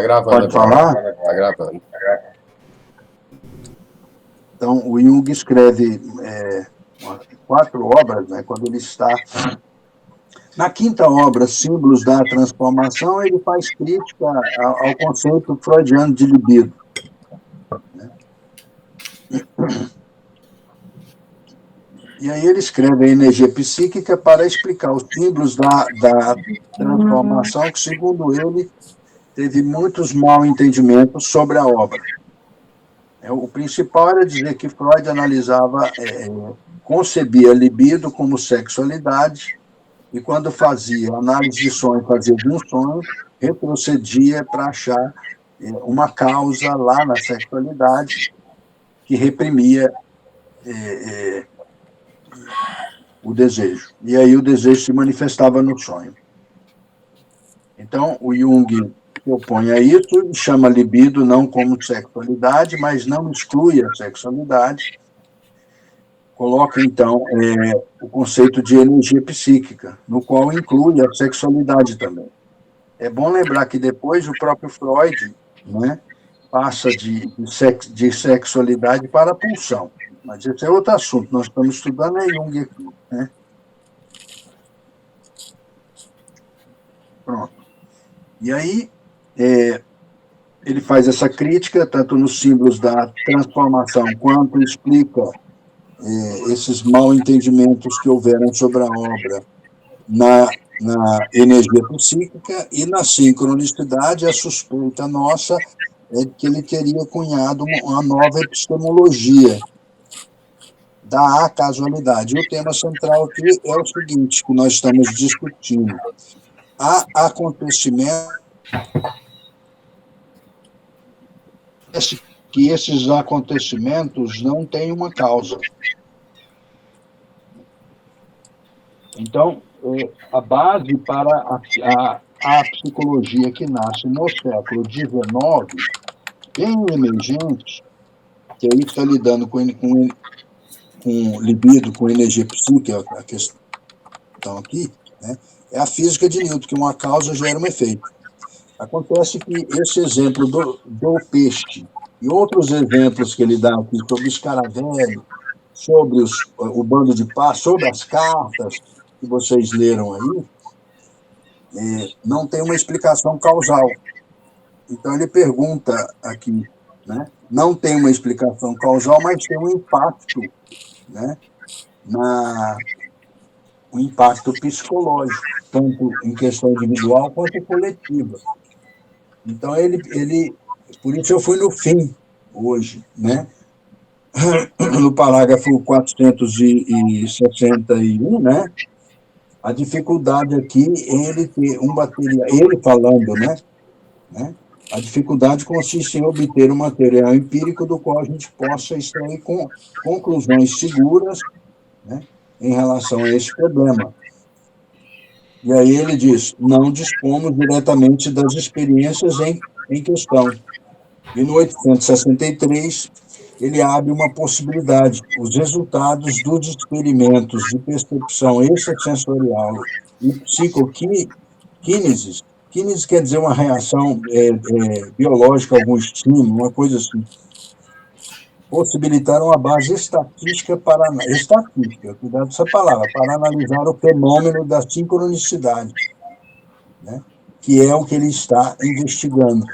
gravando Pode agora. falar? Tá gravando. Então, o Jung escreve 4 obras, né, quando ele está... Na quinta obra, Símbolos da Transformação, ele faz crítica ao conceito freudiano de libido. Né? E aí ele escreve a energia psíquica para explicar os símbolos da transformação, que, segundo ele, teve muitos mal entendimentos sobre a obra. O principal era dizer que Freud analisava, concebia libido como sexualidade, e quando fazia análise de sonho, fazia de um sonho, retrocedia para achar uma causa lá na sexualidade que reprimia o desejo. E aí o desejo se manifestava no sonho. Então, o Jung se opõe a isso e chama libido não como sexualidade, mas não exclui a sexualidade. Coloca, então, o conceito de energia psíquica, no qual inclui a sexualidade também. É bom lembrar que depois o próprio Freud, né, passa de sexualidade para a pulsão. Mas esse é outro assunto. Nós estamos estudando Jung aqui. Né? Pronto. E aí, ele faz essa crítica, tanto nos símbolos da transformação, quanto explica esses mal entendimentos que houveram sobre a obra na energia psíquica, e na sincronicidade, a suspeita nossa é que ele teria cunhado uma nova epistemologia da acasualidade. E o tema central aqui é o seguinte, que nós estamos discutindo. Há acontecimentos que esses acontecimentos não têm uma causa. Então, a base para a psicologia que nasce no século XIX, bem emergente, que aí está lidando com libido, com energia psíquica, a questão aqui, né, é a física de Newton, que uma causa gera um efeito. Acontece que esse exemplo do peixe e outros exemplos que ele dá aqui sobre escaravelho, sobre o bando de paz, sobre as cartas que vocês leram aí, não tem uma explicação causal. Então, ele pergunta aqui, né? Não tem uma explicação causal, mas tem um impacto, né? Um impacto psicológico, tanto em questão individual quanto coletiva. Então, por isso eu fui no fim, hoje, né? No parágrafo 461, né? A dificuldade aqui é ele ter um material, ele falando, né? A dificuldade consiste em obter um material empírico do qual a gente possa extrair conclusões seguras, né, em relação a esse problema. E aí ele diz, não dispomos diretamente das experiências em questão. E no 863, ele abre uma possibilidade. Os resultados dos experimentos de percepção extrasensorial e psicoquínesis, quínesis quer dizer uma reação biológica a algum estímulo, uma coisa assim, possibilitaram a base estatística, cuidado com essa palavra, para analisar o fenômeno da sincronicidade, né, que é o que ele está investigando.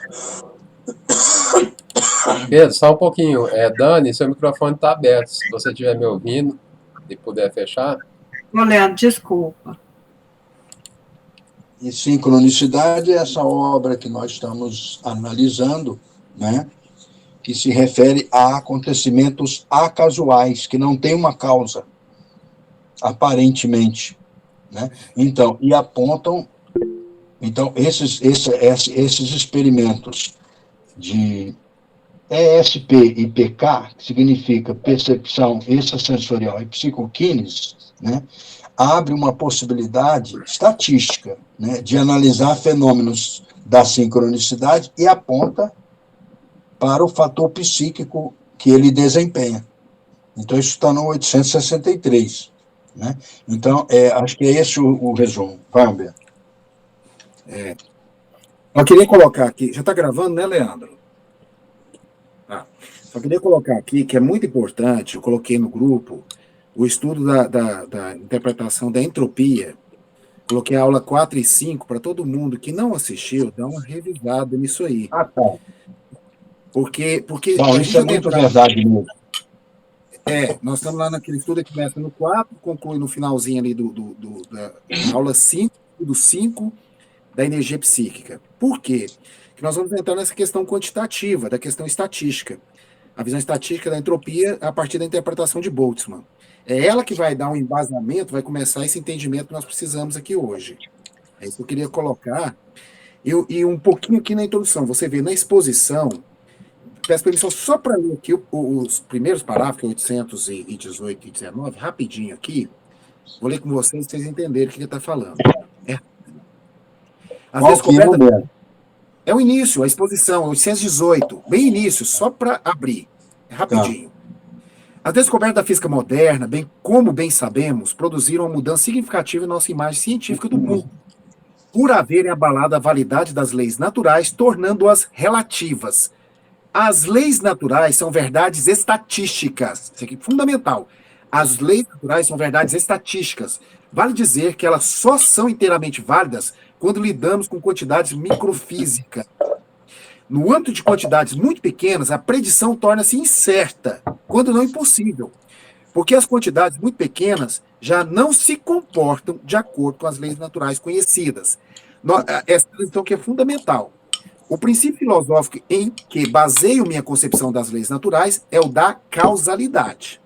Pedro, só um pouquinho. Dani, seu microfone está aberto. Se você estiver me ouvindo e puder fechar. Ô, Leandro, desculpa. E sincronicidade é essa obra que nós estamos analisando, né, que se refere a acontecimentos acasuais, que não têm uma causa, aparentemente. Né? Então, e apontam... Então, esses experimentos de ESP e PK, que significa percepção extrasensorial e psicoquínesis, né, abre uma possibilidade estatística, né, de analisar fenômenos da sincronicidade e aponta para o fator psíquico que ele desempenha. Então, isso está no 863. Né? Então, acho que é esse o resumo. Vai, Humberto. Eu queria colocar aqui, já está gravando, né, Leandro? Só queria colocar aqui que é muito importante, eu coloquei no grupo, o estudo da interpretação da entropia. Coloquei a aula 4 e 5 para todo mundo que não assistiu, dar uma revisada nisso aí. Ah, tá. Porque Bom, a isso gente é muito adentrar. verdade mesmo. Nós estamos lá naquele estudo que começa no 4, conclui no finalzinho ali da aula 5, do 5, da energia psíquica. Por quê? Porque nós vamos entrar nessa questão quantitativa, da questão estatística. A visão estatística da entropia a partir da interpretação de Boltzmann. É ela que vai dar um embasamento, vai começar esse entendimento que nós precisamos aqui hoje. É isso que eu queria colocar. E um pouquinho aqui na introdução. Você vê na exposição, peço permissão só para ler aqui os primeiros parágrafos, 818 e 19, rapidinho aqui. Vou ler com vocês, para vocês entenderem o que ele está falando. As descobertas... É o início, a exposição, 818, bem início, só para abrir, rapidinho. As descobertas da física moderna, bem como bem sabemos, produziram uma mudança significativa em nossa imagem científica do mundo, por haverem abalado a validade das leis naturais, tornando-as relativas. As leis naturais são verdades estatísticas, isso aqui é fundamental. As leis naturais são verdades estatísticas. Vale dizer que elas só são inteiramente válidas quando lidamos com quantidades microfísicas. No âmbito de quantidades muito pequenas, a predição torna-se incerta, quando não impossível, porque as quantidades muito pequenas já não se comportam de acordo com as leis naturais conhecidas. Essa questão que é fundamental. O princípio filosófico em que baseio minha concepção das leis naturais é o da causalidade.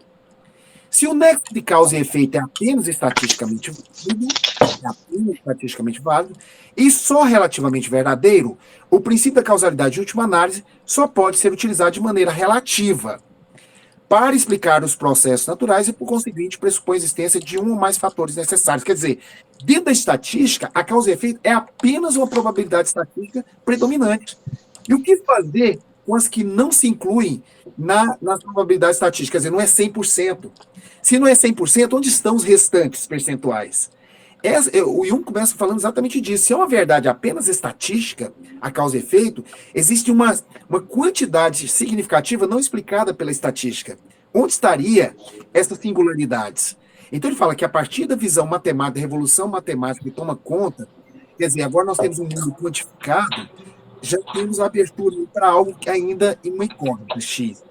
Se o nexo de causa e efeito é apenas estatisticamente válido e só relativamente verdadeiro, o princípio da causalidade de última análise só pode ser utilizado de maneira relativa para explicar os processos naturais e, por conseguinte, pressupõe a existência de um ou mais fatores necessários. Quer dizer, dentro da estatística, a causa e efeito é apenas uma probabilidade estatística predominante. E o que fazer com as que não se incluem nas probabilidades estatísticas? Quer dizer, não é 100%. Se não é 100%, onde estão os restantes percentuais? O Jung começa falando exatamente disso. Se é uma verdade apenas estatística, a causa e efeito, existe uma quantidade significativa não explicada pela estatística. Onde estaria essas singularidades? Então ele fala que a partir da visão matemática, da revolução matemática que toma conta, quer dizer, agora nós temos um mundo quantificado, já temos a abertura para algo que ainda é uma incógnita, X.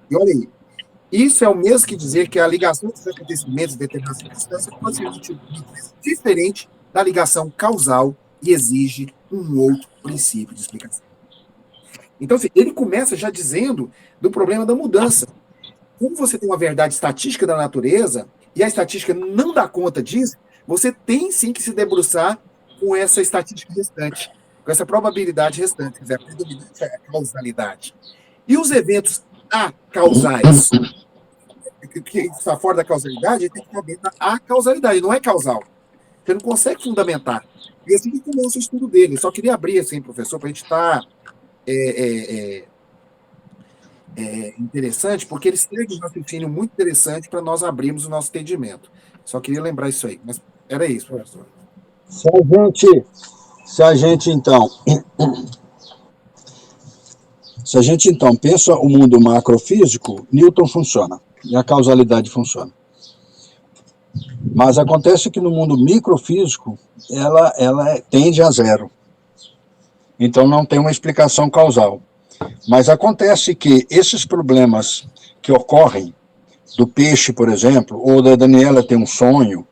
E olha aí, isso é o mesmo que dizer que a ligação dos acontecimentos de determinadas circunstâncias pode ser diferente da ligação causal e exige um outro princípio de explicação. Então, assim, ele começa já dizendo do problema da mudança. Como você tem uma verdade estatística da natureza e a estatística não dá conta disso, você tem sim que se debruçar com essa estatística restante, com essa probabilidade restante, quer dizer, a predominância é a causalidade. E os eventos acausais, que está fora da causalidade, tem que estar dentro da acausalidade, não é causal. Você não consegue fundamentar. E assim que começa o estudo dele. Eu só queria abrir, assim, professor, para a gente estar interessante, porque ele segue um raciocínio muito interessante para nós abrirmos o nosso entendimento. Só queria lembrar isso aí. Mas era isso, professor. Se a gente então pensa o mundo macrofísico, Newton funciona, e a causalidade funciona. Mas acontece que no mundo microfísico, ela tende a zero. Então não tem uma explicação causal. Mas acontece que esses problemas que ocorrem, do peixe, por exemplo, ou da Daniela ter um sonho,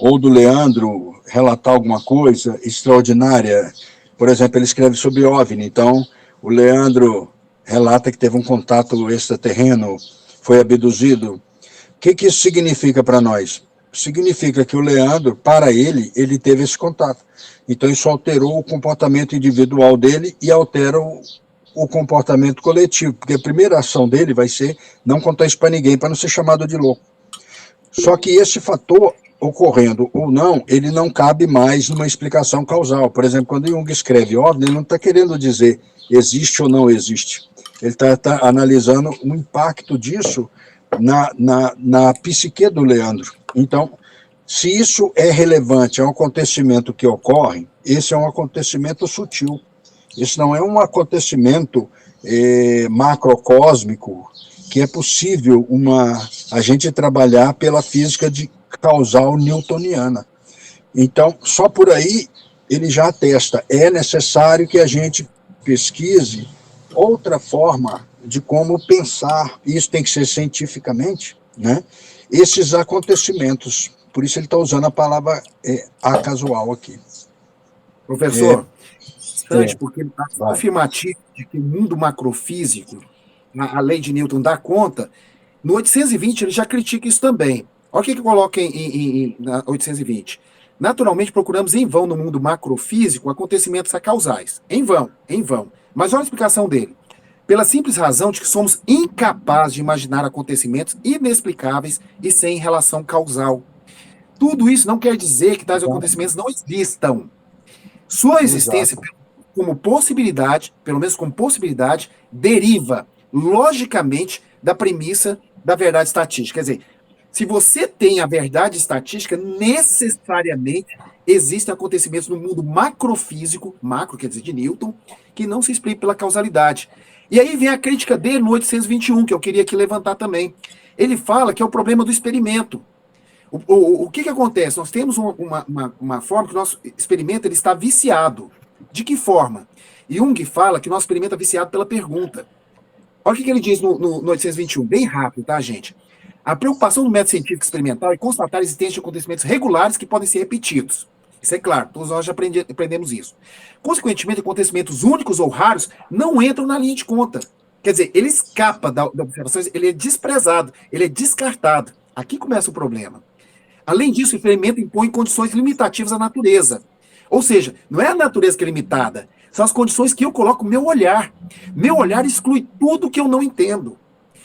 ou do Leandro relatar alguma coisa extraordinária, por exemplo, ele escreve sobre OVNI, então o Leandro relata que teve um contato extraterreno, foi abduzido. O que isso significa para nós? Significa que o Leandro, para ele teve esse contato. Então isso alterou o comportamento individual dele e altera o comportamento coletivo, porque a primeira ação dele vai ser não contar isso para ninguém, para não ser chamado de louco. Só que esse fator, ocorrendo ou não, ele não cabe mais numa explicação causal. Por exemplo, quando Jung escreve OVNI, ele não está querendo dizer existe ou não existe. Ele está analisando o impacto disso na psique do Leandro. Então, Se isso é relevante, é um acontecimento que ocorre, esse é um acontecimento sutil. Isso não é um acontecimento macrocósmico que é possível a gente trabalhar pela física de causal newtoniana. Então, só por aí ele já atesta, é necessário que a gente pesquise outra forma de como pensar, isso tem que ser cientificamente, né, esses acontecimentos. Por isso ele está usando a palavra acasual aqui. Professor, É, porque a vai. afirmativa de que o mundo macrofísico, a lei de Newton dá conta, no 820 ele já critica isso também. Olha o que coloca na 820. Naturalmente, procuramos em vão no mundo macrofísico acontecimentos acausais. Em vão, em vão. Mas olha a explicação dele. Pela simples razão de que somos incapazes de imaginar acontecimentos inexplicáveis e sem relação causal. Tudo isso não quer dizer que tais acontecimentos não existam. Sua existência, Exato. como possibilidade, pelo menos como possibilidade, deriva logicamente da premissa da verdade estatística. Quer dizer, se você tem a verdade estatística, necessariamente existem acontecimentos no mundo macrofísico, macro quer dizer de Newton, que não se explica pela causalidade. E aí vem a crítica dele no 821, que eu queria aqui levantar também. Ele fala que é o problema do experimento. O que acontece? Nós temos uma forma que o nosso experimento ele está viciado. De que forma? Jung fala que o nosso experimento é viciado pela pergunta. Olha o que ele diz no 821, bem rápido, tá, gente? A preocupação do método científico experimental é constatar a existência de acontecimentos regulares que podem ser repetidos. Isso é claro, todos nós já aprendemos isso. Consequentemente, acontecimentos únicos ou raros não entram na linha de conta. Quer dizer, ele escapa da observação, ele é desprezado, ele é descartado. Aqui começa o problema. Além disso, o experimento impõe condições limitativas à natureza. Ou seja, não é a natureza que é limitada, são as condições que eu coloco no meu olhar. Meu olhar exclui tudo que eu não entendo.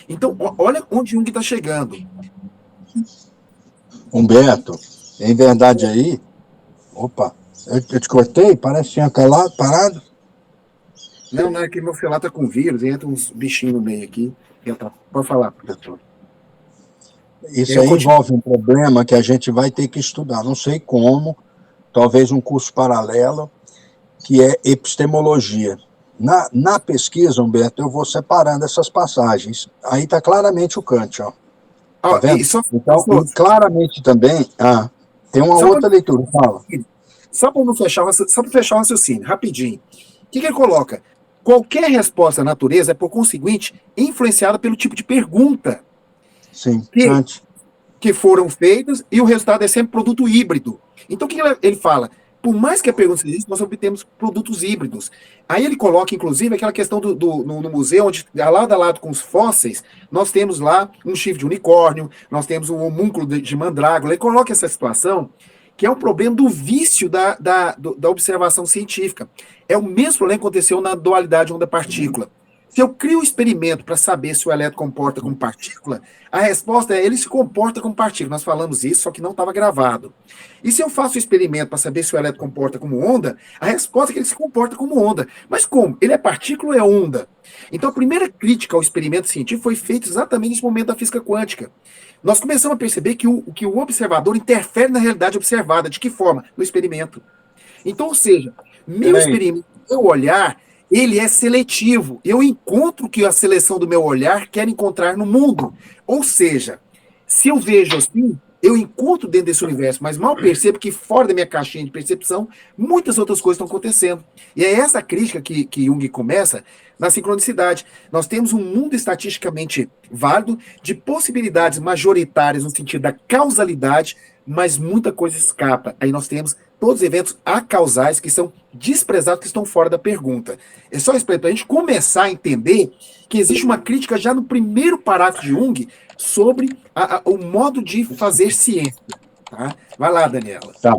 Então, olha onde Jung está chegando. Humberto, em verdade aí, opa, eu te cortei? Parece que tinha calado, parado. Não, é que meu celular está com vírus, entra uns bichinhos no meio aqui. Pode falar, professor. Isso aí envolve um problema que a gente vai ter que estudar, não sei como, talvez um curso paralelo, que é epistemologia. Na pesquisa, Humberto, eu vou separando essas passagens. Aí está claramente o Kant, ó. Tá vendo? Então, claramente também, tem uma outra leitura, fala. Só para fechar o raciocínio, rapidinho. O que ele coloca? Qualquer resposta à natureza é, por conseguinte, influenciada pelo tipo de pergunta Sim, que foram feitas, e o resultado é sempre produto híbrido. Então, o que ele fala? Por mais que a pergunta exista, nós obtemos produtos híbridos. Aí ele coloca, inclusive, aquela questão no museu, onde, lado a lado com os fósseis, nós temos lá um chifre de unicórnio, nós temos um homúnculo de mandrágora. Ele coloca essa situação, que é um problema do vício da observação científica. É o mesmo problema que aconteceu na dualidade onda-partícula. Se eu crio um experimento para saber se o elétron comporta como partícula, a resposta é ele se comporta como partícula. Nós falamos isso, só que não estava gravado. E se eu faço um experimento para saber se o elétron comporta como onda, a resposta é que ele se comporta como onda. Mas como? Ele é partícula ou é onda? Então a primeira crítica ao experimento científico foi feita exatamente nesse momento da física quântica. Nós começamos a perceber que o observador interfere na realidade observada. De que forma? No experimento. Então, ou seja, meu experimento, meu olhar, ele é seletivo. Eu encontro o que a seleção do meu olhar quer encontrar no mundo. Ou seja, se eu vejo assim, eu encontro dentro desse universo, mas mal percebo que fora da minha caixinha de percepção, muitas outras coisas estão acontecendo. E é essa crítica que Jung começa na sincronicidade. Nós temos um mundo estatisticamente válido, de possibilidades majoritárias no sentido da causalidade, mas muita coisa escapa. Aí nós temos todos os eventos acausais que são desprezados, que estão fora da pergunta. É só isso para a gente começar a entender que existe uma crítica já no primeiro parágrafo de Jung sobre o modo de fazer ciência. Tá? Vai lá, Daniela. Tá.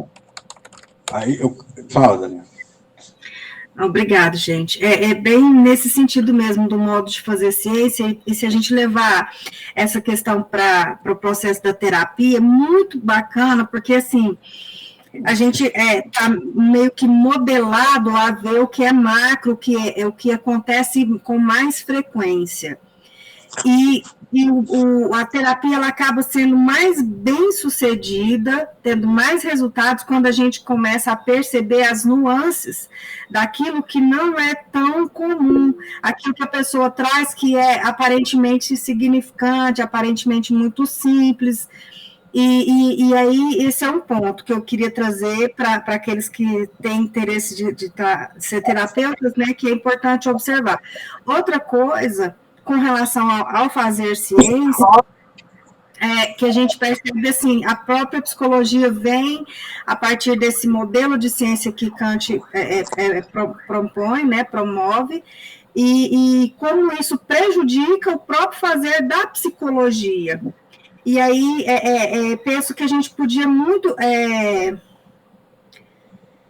Fala, Daniela. Obrigada, gente. É bem nesse sentido mesmo do modo de fazer ciência, e se a gente levar essa questão para o processo da terapia, é muito bacana, porque, assim, a gente está meio que modelado a ver o que é macro, o que acontece com mais frequência. A terapia ela acaba sendo mais bem sucedida, tendo mais resultados quando a gente começa a perceber as nuances daquilo que não é tão comum, aquilo que a pessoa traz que é aparentemente insignificante, aparentemente muito simples. E aí, esse é um ponto que eu queria trazer para aqueles que têm interesse de ser terapeutas, né, que é importante observar. Outra coisa, com relação ao fazer ciência, que a gente percebe assim, a própria psicologia vem a partir desse modelo de ciência que Kant propõe, né, promove, e como isso prejudica o próprio fazer da psicologia. E aí, penso que a gente podia muito...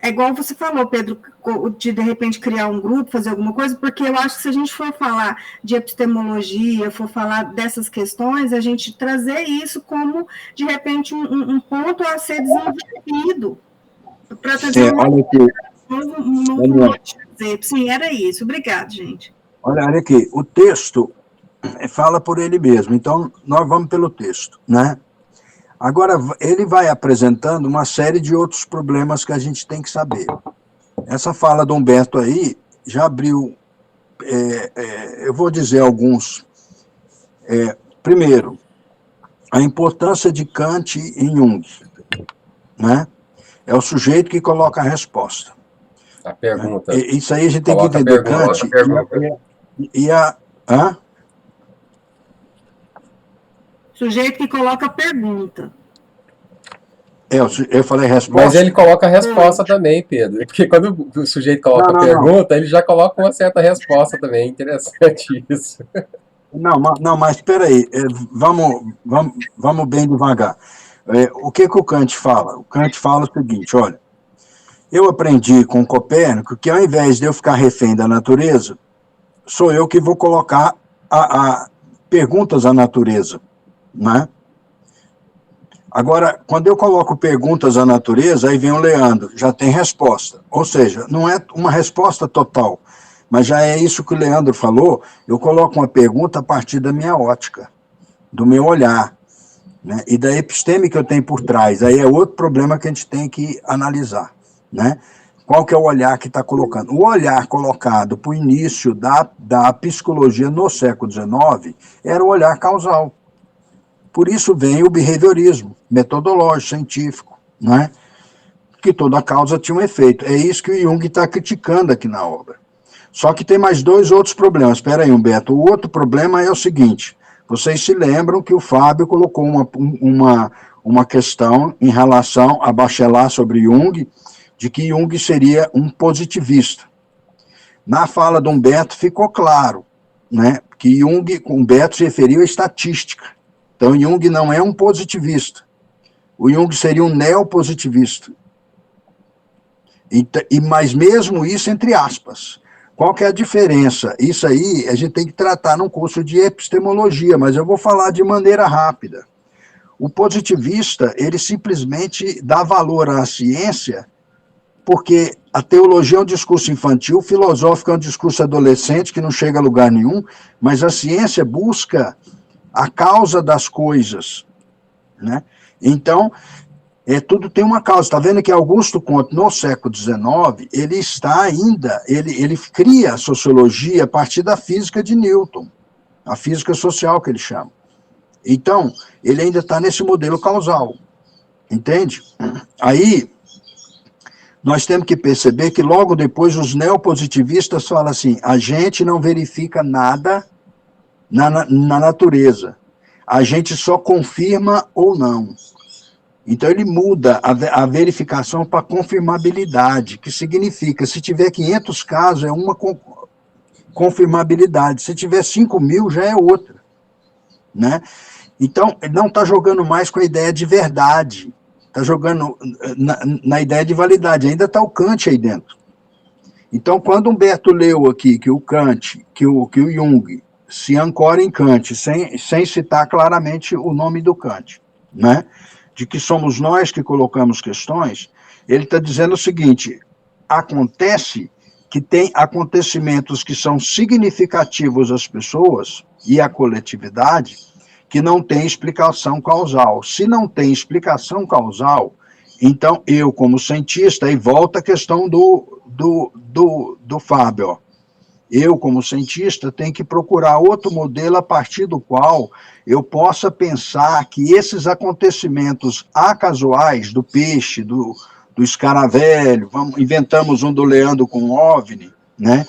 igual você falou, Pedro, de repente criar um grupo, fazer alguma coisa, porque eu acho que se a gente for falar de epistemologia, for falar dessas questões, a gente trazer isso como, de repente, um ponto a ser desenvolvido. Para trazer olha aqui. Sim, era isso. Obrigada, gente. Olha aqui, o texto fala por ele mesmo, então nós vamos pelo texto, né? Agora, ele vai apresentando uma série de outros problemas que a gente tem que saber. Essa fala do Humberto aí já abriu, eu vou dizer alguns. Primeiro, a importância de Kant em Jung, né? É o sujeito que coloca a resposta. A pergunta. Isso aí a gente tem que entender Kant Hã? Sujeito que coloca a pergunta. Eu falei resposta. Mas ele coloca a resposta também, Pedro. Porque quando o sujeito coloca a pergunta, ele já coloca uma certa resposta também. É interessante isso. Não, mas espera aí. Vamos bem devagar. O que o Kant fala? O Kant fala o seguinte, olha, eu aprendi com Copérnico que ao invés de eu ficar refém da natureza, sou eu que vou colocar perguntas à natureza, né? Agora, quando eu coloco perguntas à natureza, aí vem o Leandro, já tem resposta. Ou seja, não é uma resposta total, mas já é isso que o Leandro falou, eu coloco uma pergunta a partir da minha ótica, do meu olhar, né? E da episteme que eu tenho por trás. Aí é outro problema que a gente tem que analisar, né? Qual que é o olhar que está colocando? O olhar colocado para o início da psicologia no século XIX era o olhar causal. Por isso vem o behaviorismo metodológico, científico, né? Que toda causa tinha um efeito. É isso que o Jung está criticando aqui na obra. Só que tem mais dois outros problemas. Espera aí, Humberto. O outro problema é o seguinte, vocês se lembram que o Fábio colocou uma questão em relação a Bachelard sobre Jung, de que Jung seria um positivista. Na fala do Humberto ficou claro, né, que Humberto se referiu à estatística. Então, Jung não é um positivista. O Jung seria um neopositivista. Mas mesmo isso entre aspas. Qual que é a diferença? Isso aí a gente tem que tratar num curso de epistemologia, mas eu vou falar de maneira rápida. O positivista, ele simplesmente dá valor à ciência, porque a teologia é um discurso infantil, o filosófico é um discurso adolescente, que não chega a lugar nenhum, mas a ciência busca a causa das coisas, né? Então, tudo tem uma causa. Está vendo que Augusto Comte, no século XIX, ele está ainda, ele cria a sociologia a partir da física de Newton, a física social que ele chama. Então, ele ainda está nesse modelo causal, entende? Aí, nós temos que perceber que logo depois os neopositivistas falam assim, a gente não verifica nada na natureza, a gente só confirma ou não. Então ele muda a verificação para confirmabilidade, que significa, se tiver 500 casos é uma confirmabilidade, se tiver 5.000 já é outra, né? Então ele não está jogando mais com a ideia de verdade, está jogando na ideia de validade, ainda está o Kant aí dentro. Então quando Humberto leu aqui que o Kant, que o Jung se ancora em Kant, sem citar claramente o nome do Kant, né? De que somos nós que colocamos questões, ele está dizendo o seguinte, acontece que tem acontecimentos que são significativos às pessoas, e a coletividade, que não tem explicação causal. Se não tem explicação causal, então eu, como cientista, aí volta a questão do Fábio, ó. Eu, como cientista, tenho que procurar outro modelo a partir do qual eu possa pensar que esses acontecimentos acasuais do peixe, do escaravelho, inventamos um do Leandro com o OVNI, né,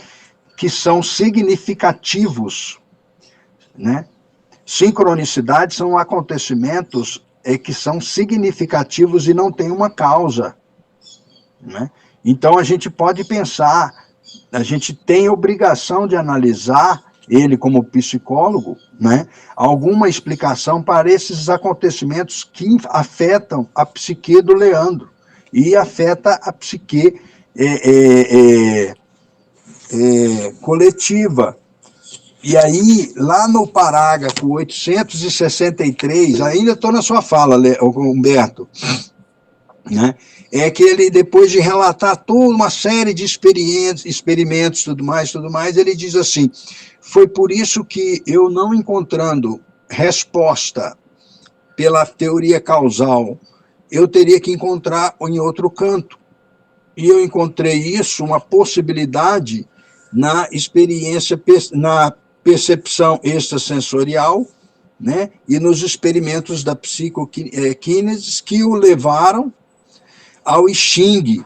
que são significativos, né? Sincronicidades são acontecimentos que são significativos e não têm uma causa, né? Então, a gente pode pensar, a gente tem obrigação de analisar, ele como psicólogo, né, alguma explicação para esses acontecimentos que afetam a psique do Leandro e afeta a psique coletiva. E aí, lá no parágrafo 863, ainda estou na sua fala, Humberto, né? É que ele, depois de relatar toda uma série de experimentos, tudo mais, ele diz assim, foi por isso que eu, não encontrando resposta pela teoria causal, eu teria que encontrar em outro canto. E eu encontrei isso, uma possibilidade na experiência, na percepção extrasensorial, né, e nos experimentos da psicoquínese que o levaram ao Xing.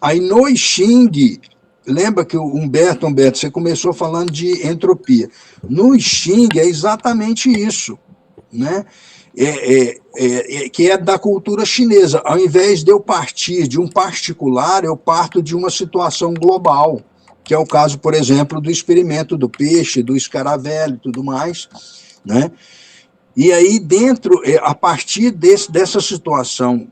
Aí no Xing, lembra que o Humberto, você começou falando de entropia. No Xing é exatamente isso, né? Que é da cultura chinesa. Ao invés de eu partir de um particular, eu parto de uma situação global, que é o caso, por exemplo, do experimento do peixe, do escaravelho e tudo mais, né? E aí, a partir dessa situação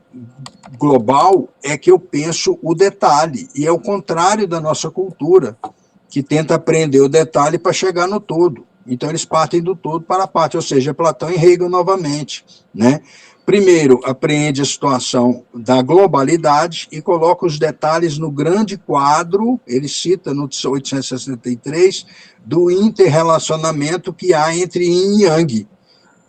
global, é que eu penso o detalhe, e é o contrário da nossa cultura, que tenta aprender o detalhe para chegar no todo. Então, eles partem do todo para a parte, ou seja, Platão e Hegel novamente, né? Primeiro, apreende a situação da globalidade e coloca os detalhes no grande quadro, ele cita no 863, do interrelacionamento que há entre Yin e Yang.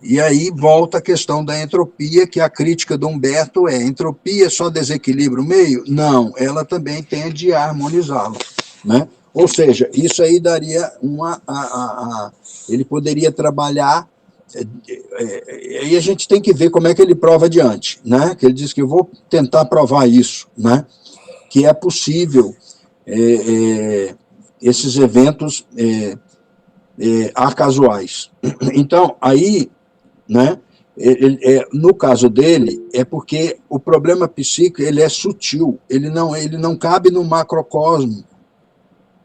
E aí volta a questão da entropia, que a crítica do Humberto é: entropia só desequilibra o meio? Não, ela também tende a harmonizá-lo, né? Ou seja, isso aí daria ele poderia trabalhar, e a gente tem que ver como é que ele prova adiante, né? Que ele diz que eu vou tentar provar isso, né? Que é possível esses eventos acasuais. Então, aí, né, no caso dele, é porque o problema psíquico ele é sutil, ele não cabe no macrocosmo,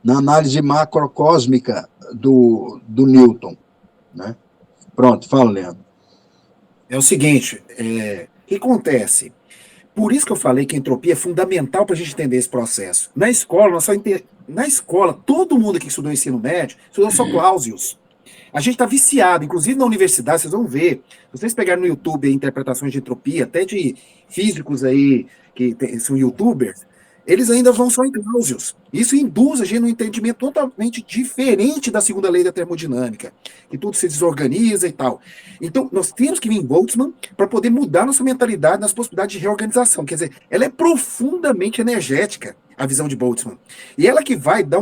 na análise macrocósmica do Newton, né? Pronto, fala, Leandro. É o seguinte, o que acontece? Por isso que eu falei que a entropia é fundamental para a gente entender esse processo. Na escola, todo mundo que estudou ensino médio estudou só Clausius. A gente está viciado, inclusive na universidade, vocês vão ver. Se vocês pegarem no YouTube interpretações de entropia, até de físicos aí que são youtubers, eles ainda vão só em Clausius. Isso induz a gente num entendimento totalmente diferente da segunda lei da termodinâmica, que tudo se desorganiza e tal. Então, nós temos que vir em Boltzmann para poder mudar nossa mentalidade nas possibilidades de reorganização. Quer dizer, ela é profundamente energética, a visão de Boltzmann. E ela que vai dar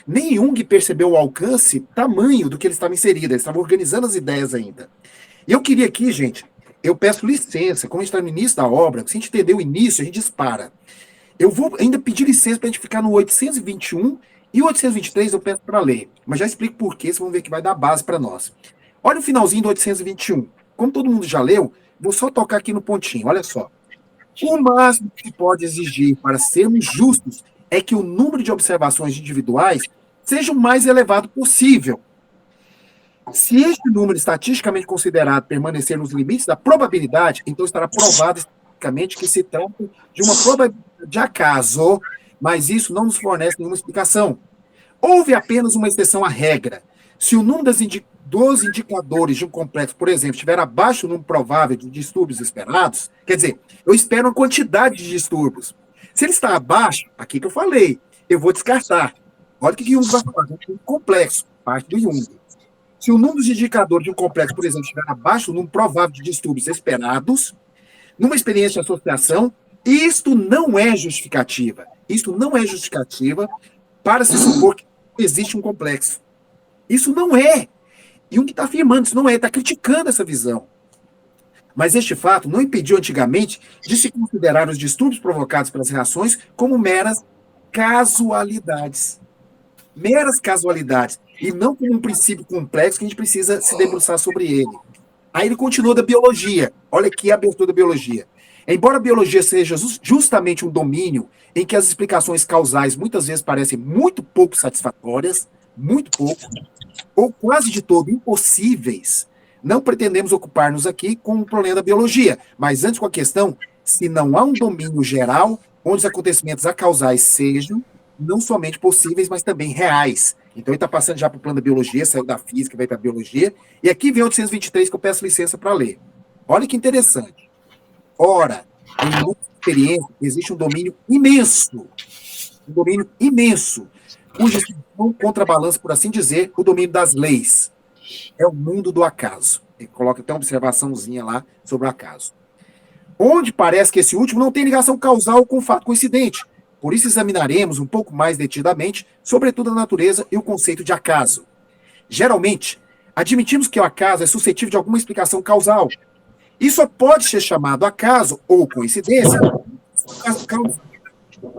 nem Jung percebeu o alcance, tamanho do que ele estava inserido. Ele estava organizando as ideias ainda. E eu queria aqui, gente, eu peço licença, como a gente está no início da obra, se a gente entender o início, a gente dispara. Eu vou ainda pedir licença para a gente ficar no 821 e o 823 eu peço para ler. Mas já explico por quê, vocês vão ver que vai dar base para nós. Olha o finalzinho do 821. Como todo mundo já leu, vou só tocar aqui no pontinho, olha só. O máximo que se pode exigir para sermos justos é que o número de observações individuais seja o mais elevado possível. Se este número estatisticamente considerado permanecer nos limites da probabilidade, então estará provado que se trata de uma probabilidade de acaso, mas isso não nos fornece nenhuma explicação. Houve apenas uma exceção à regra. Se o número dos indicadores de um complexo, por exemplo, estiver abaixo do número provável de distúrbios esperados, quer dizer, eu espero uma quantidade de distúrbios. Se ele está abaixo, aqui que eu falei, eu vou descartar. Olha o que Jung vai falar, um complexo, parte do Jung. Se o número de indicadores de um complexo, por exemplo, estiver abaixo do número provável de distúrbios esperados, numa experiência de associação, isto não é justificativa. Isto não é justificativa para se supor que existe um complexo. Isso não é. Jung está afirmando, isso não é, está criticando essa visão. Mas este fato não impediu antigamente de se considerar os distúrbios provocados pelas reações como meras casualidades. Meras casualidades. E não como um princípio complexo que a gente precisa se debruçar sobre ele. Aí ele continua da biologia. Olha aqui a abertura da biologia. Embora a biologia seja justamente um domínio em que as explicações causais muitas vezes parecem muito pouco satisfatórias, muito pouco, ou quase de todo impossíveis, não pretendemos ocupar-nos aqui com o problema da biologia, mas antes com a questão se não há um domínio geral onde os acontecimentos acausais sejam não somente possíveis, mas também reais. Então ele está passando já para o plano da biologia, saiu da física, vai para a biologia, e aqui vem o 823 que eu peço licença para ler. Olha que interessante. Ora, em muita experiência, existe um domínio imenso, cuja extensão contrabalança, por assim dizer, o domínio das leis. É o mundo do acaso. Ele coloca até uma observaçãozinha lá sobre o acaso. Onde parece que esse último não tem ligação causal com o fato coincidente. Por isso examinaremos um pouco mais detidamente, sobretudo a natureza e o conceito de acaso. Geralmente, admitimos que o acaso é suscetível de alguma explicação causal. Isso só pode ser chamado acaso ou coincidência.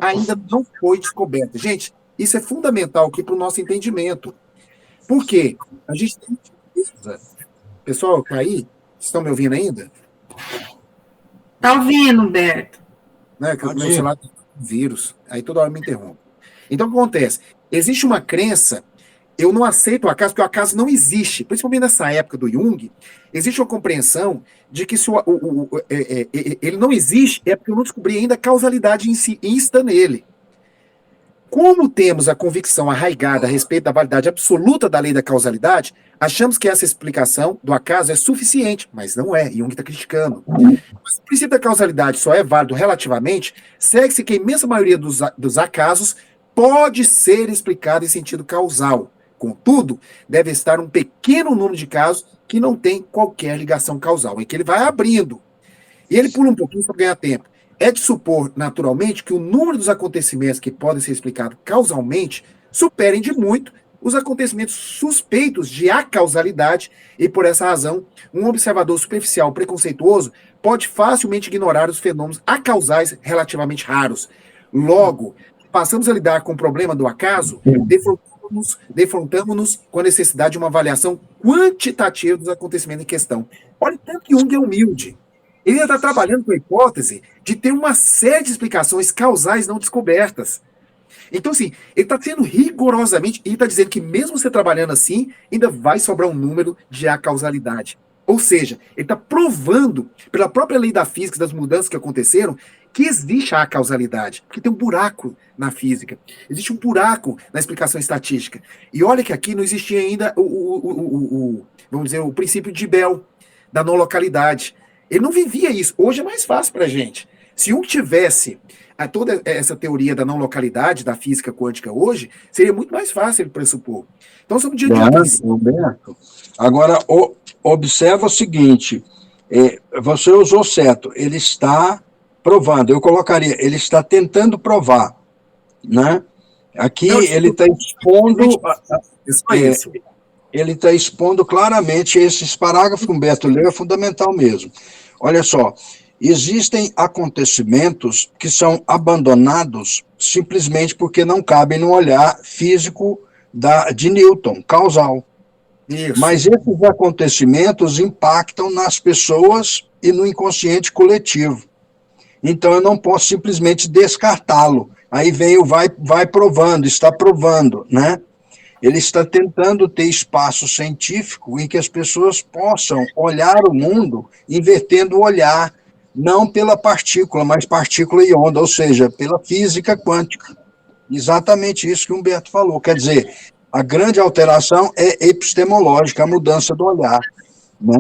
Ainda não foi descoberta. Gente, isso é fundamental aqui para o nosso entendimento. Por quê? A gente tem certeza. Pessoal, tá aí? Estão me ouvindo ainda? Tá ouvindo, Humberto? Né, que o meu celular tem vírus, aí toda hora me interrompe. Então, o que acontece? Existe uma crença, eu não aceito o acaso, porque o acaso não existe. Principalmente nessa época do Jung, existe uma compreensão de que se ele não existe, é porque eu não descobri ainda a causalidade insta nele. Como temos a convicção arraigada a respeito da validade absoluta da lei da causalidade, achamos que essa explicação do acaso é suficiente, mas não é. Jung está criticando. Mas o princípio da causalidade só é válido relativamente, segue-se que a imensa maioria dos acasos pode ser explicado em sentido causal. Contudo, deve estar um pequeno número de casos que não tem qualquer ligação causal, em que ele vai abrindo. E ele pula um pouquinho para ganhar tempo. É de supor, naturalmente, que o número dos acontecimentos que podem ser explicados causalmente superem de muito os acontecimentos suspeitos de acausalidade, e por essa razão, um observador superficial preconceituoso pode facilmente ignorar os fenômenos acausais relativamente raros. Logo, passamos a lidar com o problema do acaso, defrontamos-nos com a necessidade de uma avaliação quantitativa dos acontecimentos em questão. Olha, tanto que Jung é humilde. Ele está trabalhando com a hipótese de ter uma série de explicações causais não descobertas. Então, assim, ele está sendo rigorosamente, e está dizendo que mesmo você trabalhando assim, ainda vai sobrar um número de acausalidade. Ou seja, ele está provando, pela própria lei da física, das mudanças que aconteceram, que existe a causalidade, porque tem um buraco na física, existe um buraco na explicação estatística. E olha que aqui não existia ainda vamos dizer, o princípio de Bell, da não localidade. Ele não vivia isso. Hoje é mais fácil para a gente. Se um tivesse toda essa teoria da não localidade, da física quântica hoje, seria muito mais fácil ele pressupor. Então, estamos diante de Humberto. Agora, observa o seguinte, você usou certo, ele está provando, eu colocaria, ele está tentando provar, né? Aqui não, ele está expondo... Ele está expondo claramente esses parágrafos que o Humberto leu, é fundamental mesmo. Olha só, existem acontecimentos que são abandonados simplesmente porque não cabem no olhar físico de Newton, causal. Isso. Mas esses acontecimentos impactam nas pessoas e no inconsciente coletivo. Então eu não posso simplesmente descartá-lo. Aí vem o vai provando, está provando, né? Ele está tentando ter espaço científico em que as pessoas possam olhar o mundo invertendo o olhar, não pela partícula, mas partícula e onda, ou seja, pela física quântica. Exatamente isso que o Humberto falou. Quer dizer, a grande alteração é epistemológica, a mudança do olhar. Né?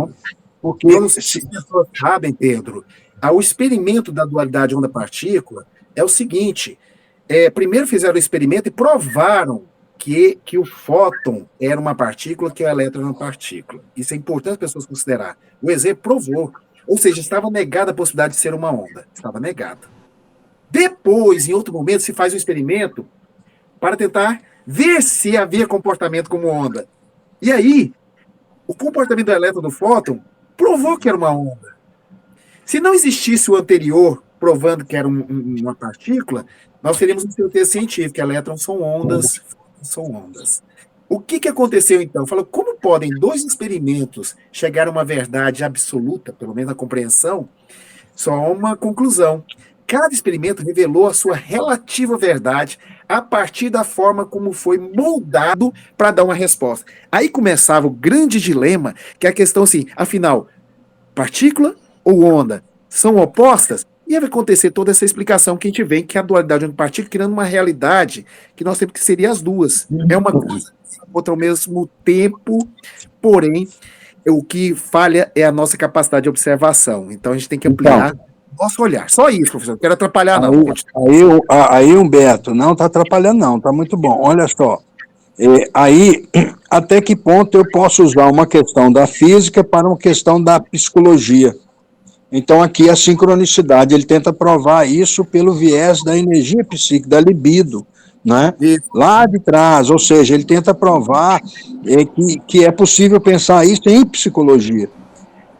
Porque se as pessoas sabem, Pedro, o experimento da dualidade onda-partícula é o seguinte, primeiro fizeram o experimento e provaram que o fóton era uma partícula, que o elétron era uma partícula. Isso é importante as pessoas considerar. O exemplo provou. Ou seja, estava negada a possibilidade de ser uma onda. Estava negada. Depois, em outro momento, se faz um experimento para tentar ver se havia comportamento como onda. E aí, o comportamento do elétron do fóton provou que era uma onda. Se não existisse o anterior provando que era uma partícula, nós teríamos uma certeza científica, elétrons são ondas, fótons são ondas. O que aconteceu então? Falou, como podem dois experimentos chegar a uma verdade absoluta, pelo menos a compreensão, só a uma conclusão. Cada experimento revelou a sua relativa verdade a partir da forma como foi moldado para dar uma resposta. Aí começava o grande dilema, que é a questão assim, afinal, partícula ou onda são opostas? E vai acontecer toda essa explicação que a gente vê, que é a dualidade de partícula, criando uma realidade que nós temos que seria as duas. É uma coisa outra ao mesmo tempo, porém, o que falha é a nossa capacidade de observação. Então, a gente tem que ampliar nosso olhar. Só isso, professor. Não quero atrapalhar, não. Aí, Humberto, não está atrapalhando, não. Está muito bom. Olha só. Aí, até que ponto eu posso usar uma questão da física para uma questão da psicologia? Então, aqui a sincronicidade, ele tenta provar isso pelo viés da energia psíquica, da libido, né? Lá de trás, ou seja, ele tenta provar que é possível pensar isso em psicologia.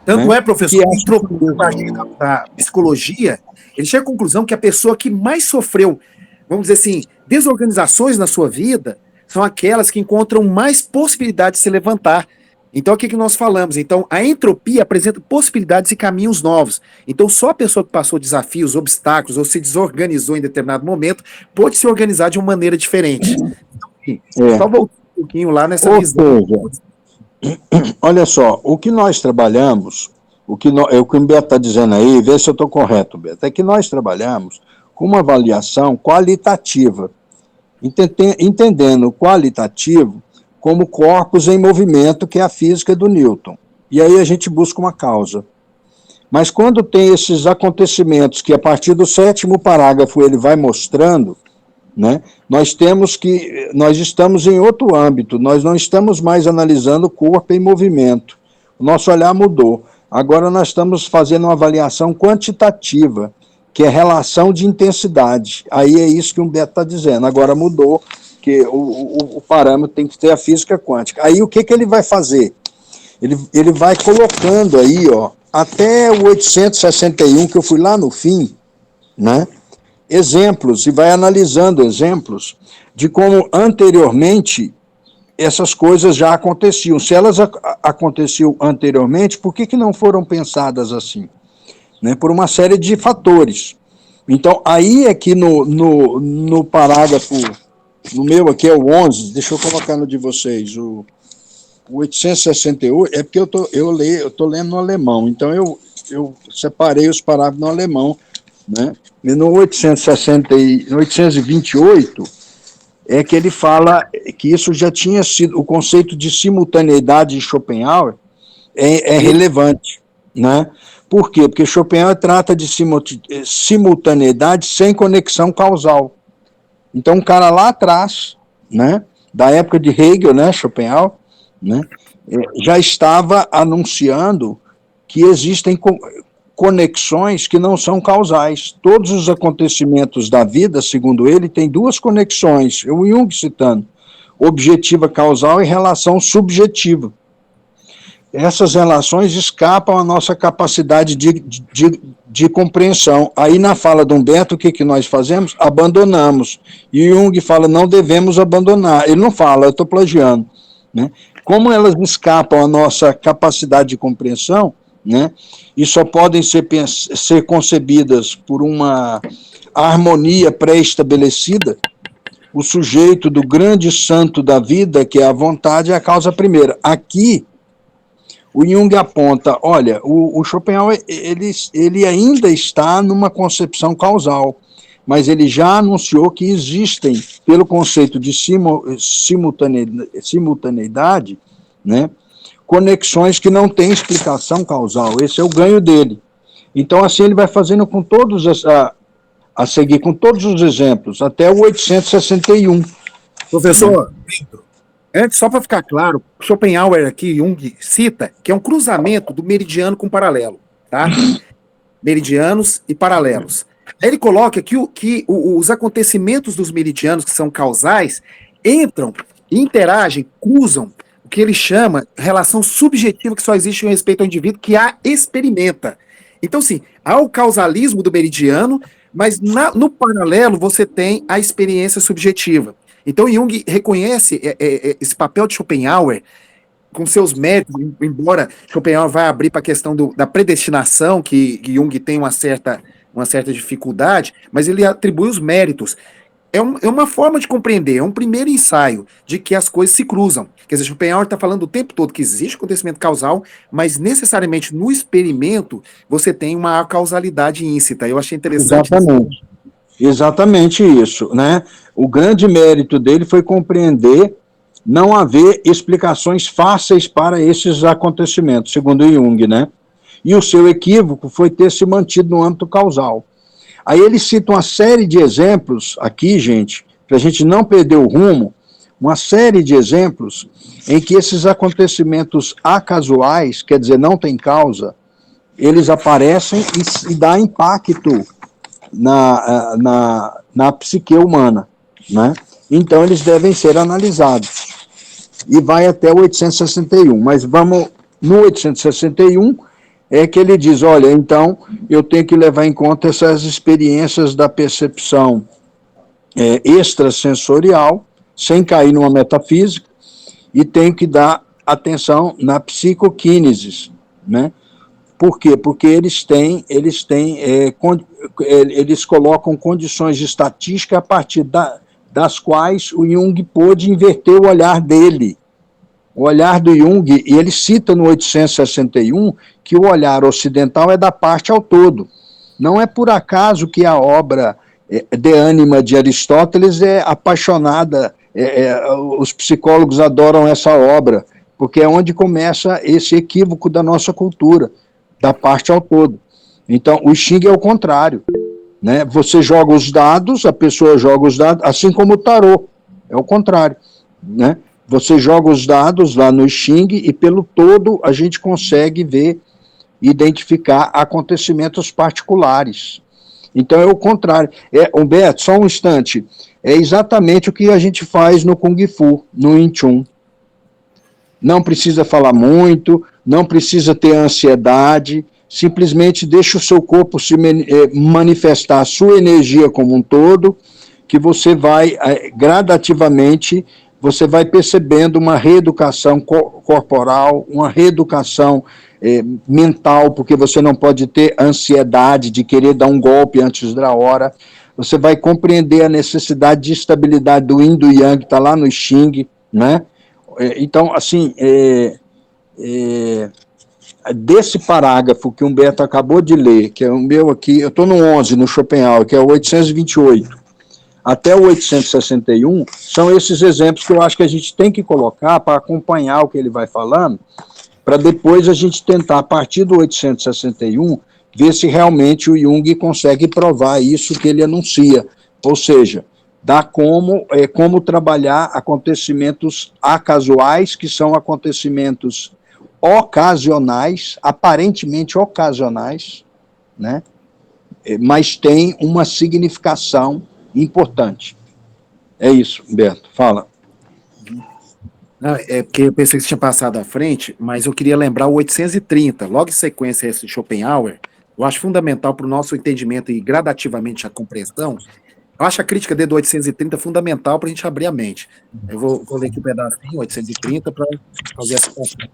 Tanto né? Professor, que a partir da psicologia, ele chega à conclusão que a pessoa que mais sofreu, vamos dizer assim, desorganizações na sua vida, são aquelas que encontram mais possibilidade de se levantar. Então, o que nós falamos? Então, a entropia apresenta possibilidades e caminhos novos. Então, só a pessoa que passou desafios, obstáculos, ou se desorganizou em determinado momento, pode se organizar de uma maneira diferente. Então, só voltar um pouquinho lá nessa visão. Olha só, o que nós trabalhamos, o que o Beto está dizendo aí, vê se eu estou correto, Beto, é que nós trabalhamos com uma avaliação qualitativa, entendendo qualitativo como corpos em movimento, que é a física do Newton. E aí a gente busca uma causa. Mas quando tem esses acontecimentos, que a partir do 7º parágrafo ele vai mostrando, né, nós estamos em outro âmbito, nós não estamos mais analisando o corpo em movimento. O nosso olhar mudou. Agora nós estamos fazendo uma avaliação quantitativa, que é relação de intensidade. Aí é isso que o Beto está dizendo. Agora mudou, que o parâmetro tem que ter a física quântica. Aí o que ele vai fazer? Ele vai colocando aí, ó, até o 861, que eu fui lá no fim, né, exemplos, e vai analisando exemplos de como anteriormente essas coisas já aconteciam. Se elas aconteciam anteriormente, por que não foram pensadas assim? Né, por uma série de fatores. Então, aí é que no parágrafo... No meu aqui é o 11, deixa eu colocar no de vocês, o 868, é porque eu estou lendo no alemão, então eu separei os parágrafos no alemão, né? E no 828, é que ele fala que isso já tinha sido, o conceito de simultaneidade de Schopenhauer é relevante, né? Por quê? Porque Schopenhauer trata de simultaneidade sem conexão causal. Então, um cara lá atrás, né, da época de Hegel, né, Schopenhauer, né, já estava anunciando que existem conexões que não são causais. Todos os acontecimentos da vida, segundo ele, têm duas conexões, o Jung citando, objetiva causal e relação subjetiva. Essas relações escapam à nossa capacidade de compreensão. Aí, na fala de Humberto, o que nós fazemos? Abandonamos. E Jung fala, não devemos abandonar. Ele não fala, eu estou plagiando. Né? Como elas escapam à nossa capacidade de compreensão, né, e só podem ser concebidas por uma harmonia pré-estabelecida, o sujeito do grande santo da vida, que é a vontade, é a causa primeira. Aqui, o Jung aponta, olha, o Schopenhauer, ele ainda está numa concepção causal, mas ele já anunciou que existem, pelo conceito de simultaneidade, né, conexões que não têm explicação causal. Esse é o ganho dele. Então, assim, ele vai fazendo com todos, a seguir com todos os exemplos, até o 861, Professor, antes, só para ficar claro, Schopenhauer aqui, Jung cita que é um cruzamento do meridiano com paralelo, tá? Meridianos e paralelos. Aí ele coloca que os acontecimentos dos meridianos, que são causais, entram, interagem, cruzam, o que ele chama relação subjetiva que só existe em respeito ao indivíduo que a experimenta. Então, sim, há o causalismo do meridiano, mas no paralelo você tem a experiência subjetiva. Então, Jung reconhece esse papel de Schopenhauer com seus méritos, embora Schopenhauer vai abrir para a questão da predestinação, que Jung tem uma certa dificuldade, mas ele atribui os méritos. É uma forma de compreender, é um primeiro ensaio de que as coisas se cruzam. Quer dizer, Schopenhauer está falando o tempo todo que existe acontecimento causal, mas necessariamente no experimento você tem uma causalidade íncita. Eu achei interessante. Exatamente isso, né? O grande mérito dele foi compreender não haver explicações fáceis para esses acontecimentos, segundo Jung, né? E o seu equívoco foi ter se mantido no âmbito causal. Aí ele cita uma série de exemplos aqui, gente, para a gente não perder o rumo, uma série de exemplos em que esses acontecimentos acasuais, quer dizer, não tem causa, eles aparecem e dá impacto na psique humana, né? Então, eles devem ser analisados. E vai até o 861. Mas vamos no 861, é que ele diz, olha, então, eu tenho que levar em conta essas experiências da percepção extrasensorial, sem cair numa metafísica, e tenho que dar atenção na psicoquínesis, né? Por quê? Porque eles colocam condições de estatística a partir das quais o Jung pôde inverter o olhar dele. O olhar do Jung, e ele cita no 861 que o olhar ocidental é da parte ao todo. Não é por acaso que a obra De Anima de Aristóteles é apaixonada, os psicólogos adoram essa obra, porque é onde começa esse equívoco da nossa cultura, da parte ao todo. Então, o Xing é o contrário. Né? Você joga os dados, a pessoa joga os dados, assim como o tarô, é o contrário. Né? Você joga os dados lá no Xing e pelo todo a gente consegue ver, identificar acontecimentos particulares. Então é o contrário. Humberto, só um instante, é exatamente o que a gente faz no Kung Fu, no Wing Chun. Não precisa falar muito, não precisa ter ansiedade, simplesmente deixa o seu corpo se manifestar a sua energia como um todo, que você vai, gradativamente, você vai percebendo uma reeducação corporal, uma reeducação mental, porque você não pode ter ansiedade de querer dar um golpe antes da hora, você vai compreender a necessidade de estabilidade do Yin e do Yang, que está lá no Xing, né? Então, assim, desse parágrafo que o Humberto acabou de ler, que é o meu aqui, eu estou no 11, no Schopenhauer, que é o 828, até o 861, são esses exemplos que eu acho que a gente tem que colocar para acompanhar o que ele vai falando, para depois a gente tentar, a partir do 861, ver se realmente o Jung consegue provar isso que ele anuncia, ou seja, dá como trabalhar acontecimentos acasuais, que são acontecimentos ocasionais, aparentemente ocasionais, né? Mas tem uma significação importante. É isso, Humberto, fala. Não, é porque eu pensei que você tinha passado à frente, mas eu queria lembrar o 830, logo em sequência esse Schopenhauer, eu acho fundamental para o nosso entendimento e gradativamente a compreensão. Eu acho a crítica dele do 830 fundamental para a gente abrir a mente. Eu vou ler aqui um pedacinho, 830, para fazer essa questão.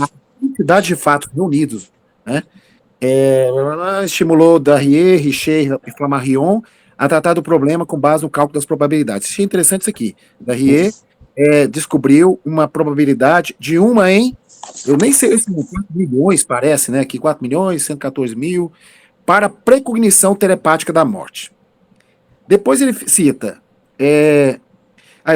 A quantidade de fatos reunidos, né, estimulou Darrier, Richer e Flammarion a tratar do problema com base no cálculo das probabilidades. Achei interessante isso aqui. Darrier descobriu uma probabilidade de 1 em, eu nem sei, 4 milhões, parece, né? Aqui 4 milhões, 114 mil, para precognição telepática da morte. Depois ele cita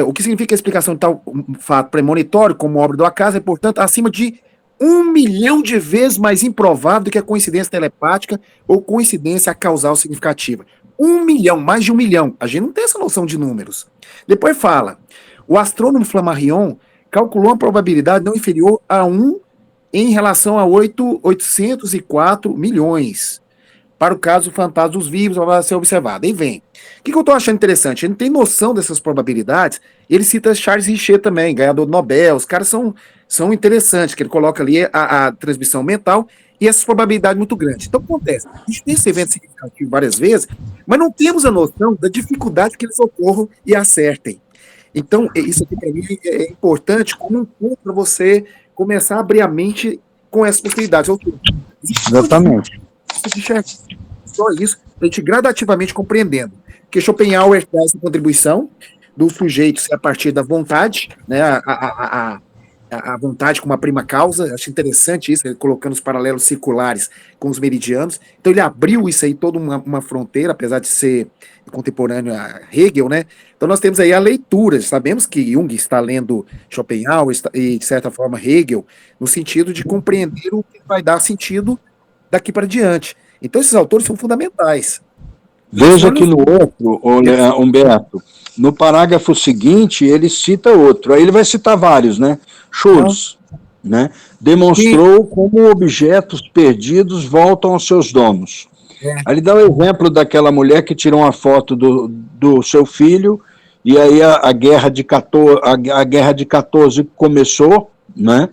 o que significa a explicação de tal fato premonitório como obra do acaso é, portanto, acima de 1 milhão de vezes mais improvável do que a coincidência telepática ou coincidência causal significativa. 1 milhão, mais de 1 milhão. A gente não tem essa noção de números. Depois fala, o astrônomo Flammarion calculou uma probabilidade não inferior a 1 em relação a 804 milhões. Para o caso do fantasma dos vivos, vai ser observado. Aí vem. O que eu estou achando interessante? Ele tem noção dessas probabilidades. Ele cita Charles Richer também, ganhador do Nobel. Os caras são interessantes, que ele coloca ali a transmissão mental e essas probabilidades muito grandes. Então, o que acontece? A gente tem esse evento significativo várias vezes, mas não temos a noção da dificuldade que eles ocorram e acertem. Então, isso aqui para mim é importante como um ponto para você começar a abrir a mente com essas possibilidades. Exatamente. Só isso, a gente gradativamente compreendendo. Porque Schopenhauer traz essa contribuição do sujeito ser a partir da vontade, né, a vontade como uma prima causa. Acho interessante isso, ele colocando os paralelos circulares com os meridianos. Então ele abriu isso aí, toda uma fronteira, apesar de ser contemporâneo a Hegel, né? Então nós temos aí a leitura, sabemos que Jung está lendo Schopenhauer e, de certa forma, Hegel, no sentido de compreender o que vai dar sentido daqui para diante. Então esses autores são fundamentais. Veja que no outro, Humberto, no parágrafo seguinte, ele cita outro. Aí ele vai citar vários, né? Schultz, né? Demonstrou como objetos perdidos voltam aos seus donos. Aí ele dá o exemplo daquela mulher que tirou uma foto do seu filho, e aí a guerra de 14 começou, né?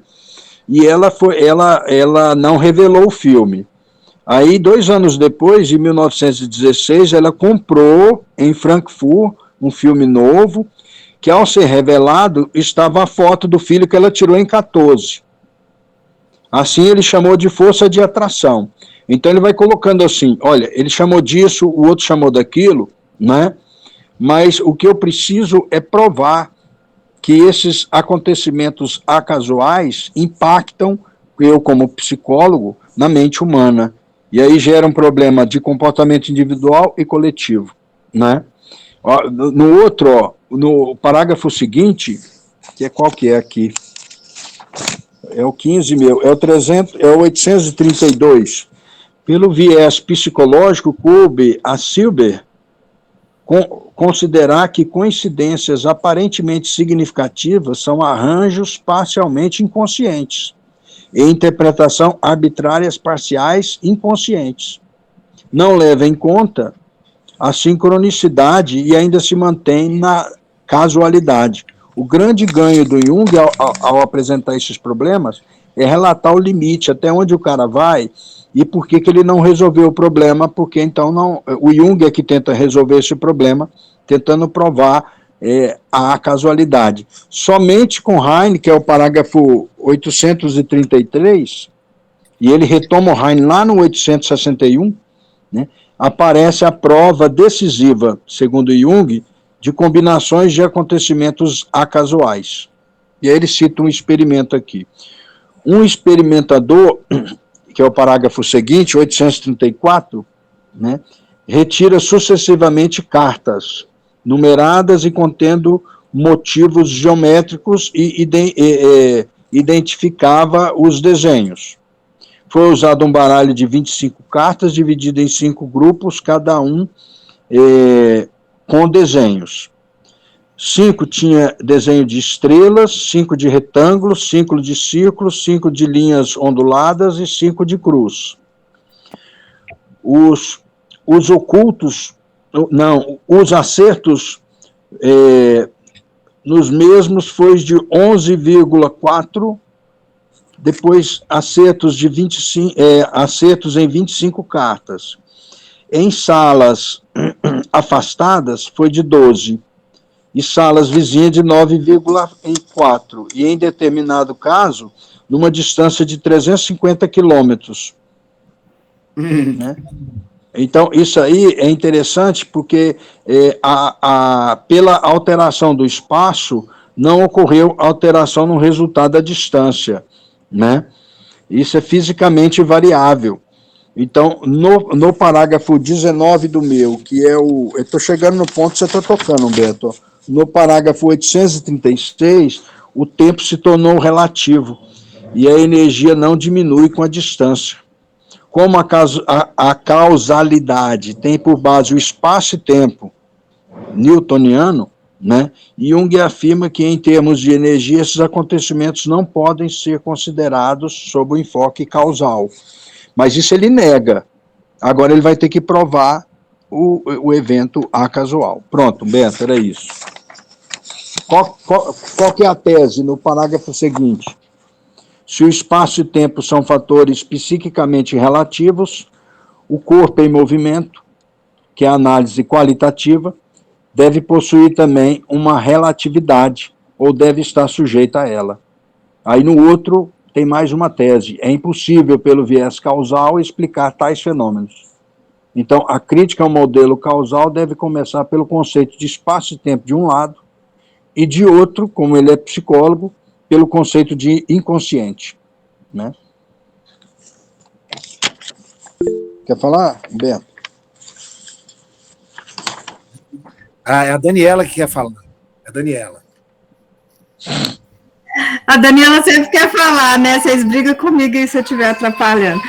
E ela não revelou o filme. Aí, 2 anos depois, em 1916, ela comprou em Frankfurt um filme novo, que ao ser revelado, estava a foto do filho que ela tirou em 14. Assim, ele chamou de força de atração. Então, ele vai colocando assim, olha, ele chamou disso, o outro chamou daquilo, né? Mas o que eu preciso é provar que esses acontecimentos acasuais impactam, eu como psicólogo, na mente humana. E aí gera um problema de comportamento individual e coletivo, né? No outro, no parágrafo seguinte, que é qual que é aqui? É o 15 meu, é o 832. Pelo viés psicológico, coube a Silber considerar que coincidências aparentemente significativas são arranjos parcialmente inconscientes e interpretação arbitrárias parciais inconscientes. Não leva em conta a sincronicidade e ainda se mantém na casualidade. O grande ganho do Jung ao apresentar esses problemas é relatar o limite, até onde o cara vai e por que ele não resolveu o problema, porque então não, o Jung é que tenta resolver esse problema, tentando provar a casualidade. Somente com Heine, que é o parágrafo 833, e ele retoma o Heine lá no 861, né, aparece a prova decisiva, segundo Jung, de combinações de acontecimentos acasuais. E aí ele cita um experimento aqui. Um experimentador, que é o parágrafo seguinte, 834, né, retira sucessivamente cartas numeradas e contendo motivos geométricos e identificava os desenhos. Foi usado um baralho de 25 cartas, dividido em 5 grupos, cada um com desenhos. 5 tinha desenho de estrelas, 5 de retângulos, 5 de círculos, 5 de linhas onduladas e 5 de cruz. Os ocultos, não, os acertos nos mesmos foi de 11,4, depois acertos em 25 cartas. Em salas afastadas foi de 12, e salas vizinhas de 9,4, e em determinado caso, numa distância de 350 quilômetros. Né? Então, isso aí é interessante porque pela alteração do espaço, não ocorreu alteração no resultado da distância, né? Isso é fisicamente variável. Então, no parágrafo 19 do meu, que é eu estou chegando no ponto que você está tocando, Humberto, no parágrafo 836, o tempo se tornou relativo, e a energia não diminui com a distância. como a causalidade tem por base o espaço e tempo newtoniano, né? Jung afirma que, em termos de energia, esses acontecimentos não podem ser considerados sob o enfoque causal. Mas isso ele nega. Agora ele vai ter que provar o evento acasual. Pronto, Beto, era isso. Qual que é a tese no parágrafo seguinte? Se o espaço e tempo são fatores psiquicamente relativos, o corpo em movimento, que é a análise qualitativa, deve possuir também uma relatividade, ou deve estar sujeita a ela. Aí no outro tem mais uma tese. É impossível, pelo viés causal, explicar tais fenômenos. Então, a crítica ao modelo causal deve começar pelo conceito de espaço e tempo de um lado, e de outro, como ele é psicólogo, pelo conceito de inconsciente. Né? Quer falar, Beto? É a Daniela que quer falar. É a Daniela. A Daniela sempre quer falar, né? Vocês brigam comigo aí se eu estiver atrapalhando.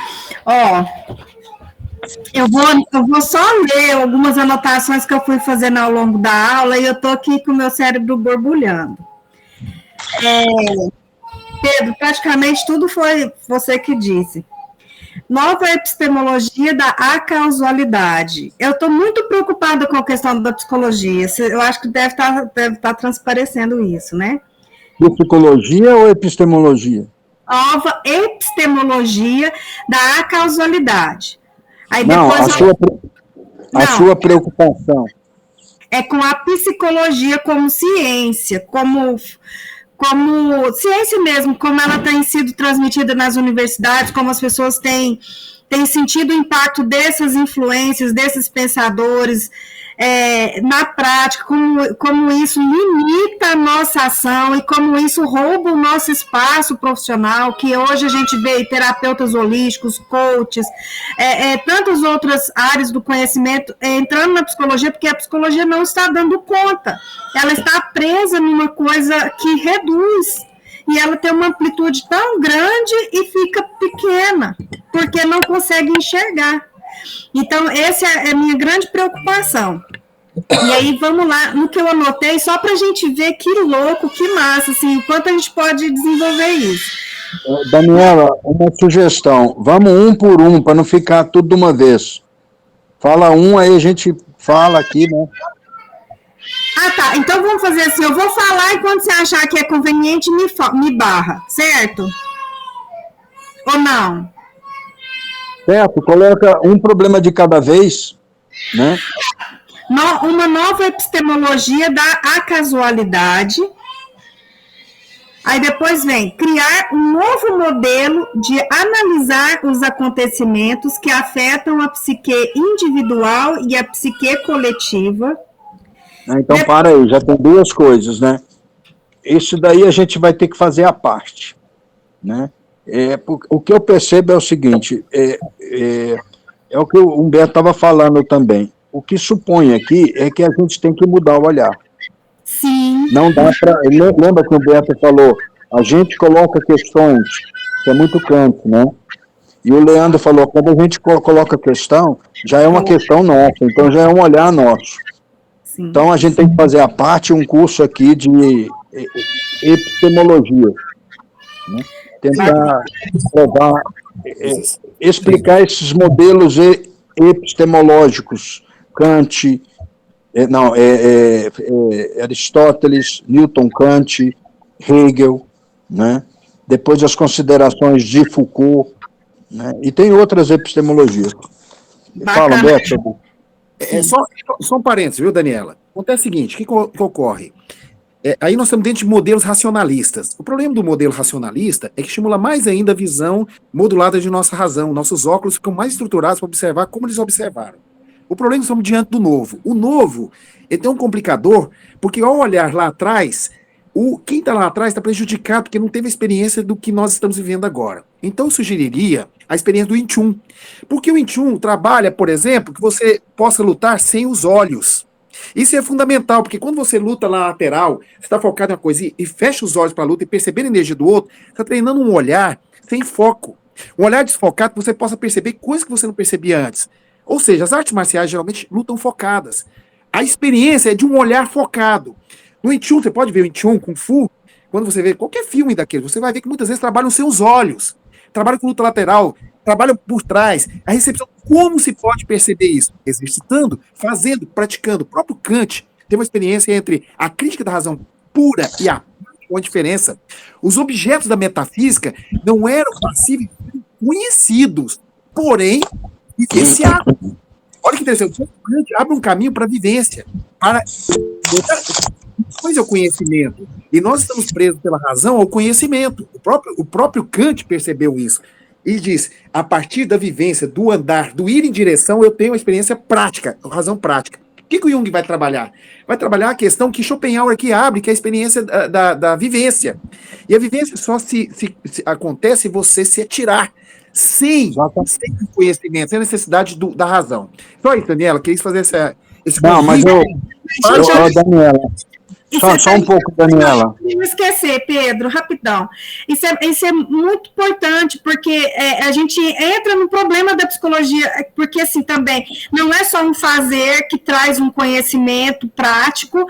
Ó, eu vou só ler algumas anotações que eu fui fazendo ao longo da aula e eu estou aqui com o meu cérebro borbulhando. Pedro, praticamente tudo foi você que disse. Nova epistemologia da acausalidade. Eu estou muito preocupada com a questão da psicologia. Eu acho que deve estar transparecendo isso, né? Psicologia ou epistemologia? Nova epistemologia da acausalidade. Aí Não, depois a sua preocupação. É com a psicologia como ciência, como ciência mesmo, como ela tem sido transmitida nas universidades, como as pessoas têm sentido o impacto dessas influências, desses pensadores, na prática, como isso limita a nossa ação e como isso rouba o nosso espaço profissional, que hoje a gente vê terapeutas holísticos, coaches, tantas outras áreas do conhecimento entrando na psicologia, porque a psicologia não está dando conta, ela está presa numa coisa que reduz, e ela tem uma amplitude tão grande e fica pequena, porque não consegue enxergar. Então, essa é a minha grande preocupação. E aí, vamos lá, no que eu anotei, só para a gente ver que louco, que massa, assim, o quanto a gente pode desenvolver isso. Daniela, uma sugestão. Vamos um por um, para não ficar tudo de uma vez. Fala um, aí a gente fala aqui, né? Ah, tá. Então, vamos fazer assim, eu vou falar e quando você achar que é conveniente, me barra, certo? Ou não? Certo, coloca um problema de cada vez, né? Uma nova epistemologia da acasualidade. Aí depois vem criar um novo modelo de analisar os acontecimentos que afetam a psique individual e a psique coletiva. Então, para aí, já tem duas coisas, né? Isso daí a gente vai ter que fazer à parte, né? O que eu percebo é o seguinte, é o que o Humberto estava falando também. O que supõe aqui é que a gente tem que mudar o olhar. Sim. Não dá para... Lembra que o Humberto falou, a gente coloca questões, que é muito Kant, né? E o Leandro falou, quando a gente coloca questão, já é uma questão nossa, então já é um olhar nosso. Sim. Então a gente tem que fazer à parte um curso aqui de epistemologia, né? Tentar provar, explicar esses modelos epistemológicos, Kant, Aristóteles, Newton, Kant, Hegel, né? Depois as considerações de Foucault, né? E tem outras epistemologias. Fala, Beto. Só um parênteses, viu, Daniela? Acontece o seguinte, o que ocorre? Aí nós estamos dentro de modelos racionalistas. O problema do modelo racionalista é que estimula mais ainda a visão modulada de nossa razão. Nossos óculos ficam mais estruturados para observar como eles observaram. O problema é que estamos diante do novo. O novo, ele tem um complicador, porque ao olhar lá atrás, quem está lá atrás está prejudicado, porque não teve a experiência do que nós estamos vivendo agora. Então eu sugeriria a experiência do Wing Chun. Porque o Wing Chun trabalha, por exemplo, que você possa lutar sem os olhos. Isso é fundamental, porque quando você luta na lateral, você está focado em uma coisa e fecha os olhos para a luta e perceber a energia do outro, está treinando um olhar sem foco. Um olhar desfocado que você possa perceber coisas que você não percebia antes. Ou seja, as artes marciais geralmente lutam focadas. A experiência é de um olhar focado. No Wing Chun, você pode ver o Wing Chun, Kung Fu, quando você vê qualquer filme daquele, você vai ver que muitas vezes trabalham os seus olhos, trabalham com luta lateral, trabalham por trás. A recepção, como se pode perceber isso? Exercitando, fazendo, praticando. O próprio Kant teve uma experiência entre a crítica da razão pura e a com a diferença. Os objetos da metafísica não eram passíveis conhecidos, porém vivenciados. Olha que interessante, o Kant abre um caminho para a vivência, para depois é o conhecimento. E nós estamos presos pela razão ao conhecimento. O próprio Kant percebeu isso. E diz, a partir da vivência, do andar, do ir em direção, eu tenho uma experiência prática, razão prática. O que o Jung vai trabalhar? Vai trabalhar a questão que Schopenhauer aqui abre, que é a experiência da vivência. E a vivência só se acontece se você se atirar, sem conhecimento, sem necessidade da razão. Só isso, Daniela, queria fazer esse Não, mas Daniela, só um pouco, Daniela. Não esquecer, Pedro, rapidão. Isso é muito importante, porque a gente entra no problema da psicologia, porque, assim, também, não é só um fazer que traz um conhecimento prático,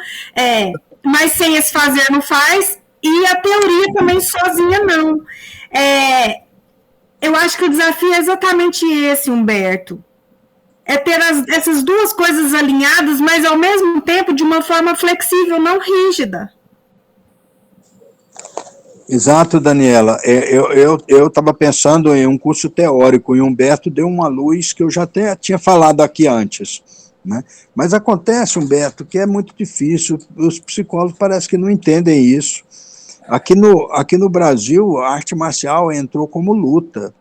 mas sem esse fazer não faz, e a teoria também sozinha não. Eu acho que o desafio é exatamente esse, Humberto. É ter essas duas coisas alinhadas, mas ao mesmo tempo de uma forma flexível, não rígida. Exato, Daniela. Eu estava pensando em um curso teórico, e Humberto deu uma luz que eu já até tinha falado aqui antes. Né? Mas acontece, Humberto, que é muito difícil, os psicólogos parece que não entendem isso. Aqui no Brasil, a arte marcial entrou como luta.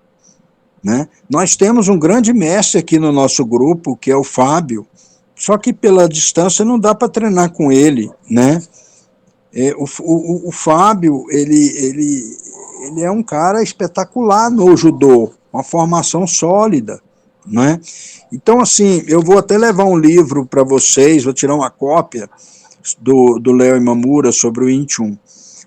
Né? Nós temos um grande mestre aqui no nosso grupo, que é o Fábio, só que pela distância não dá para treinar com ele, né? O Fábio, ele é um cara espetacular no judô, uma formação sólida, né? Então, assim, eu vou até levar um livro para vocês, vou tirar uma cópia do Léo Imamura sobre o Wing Chun.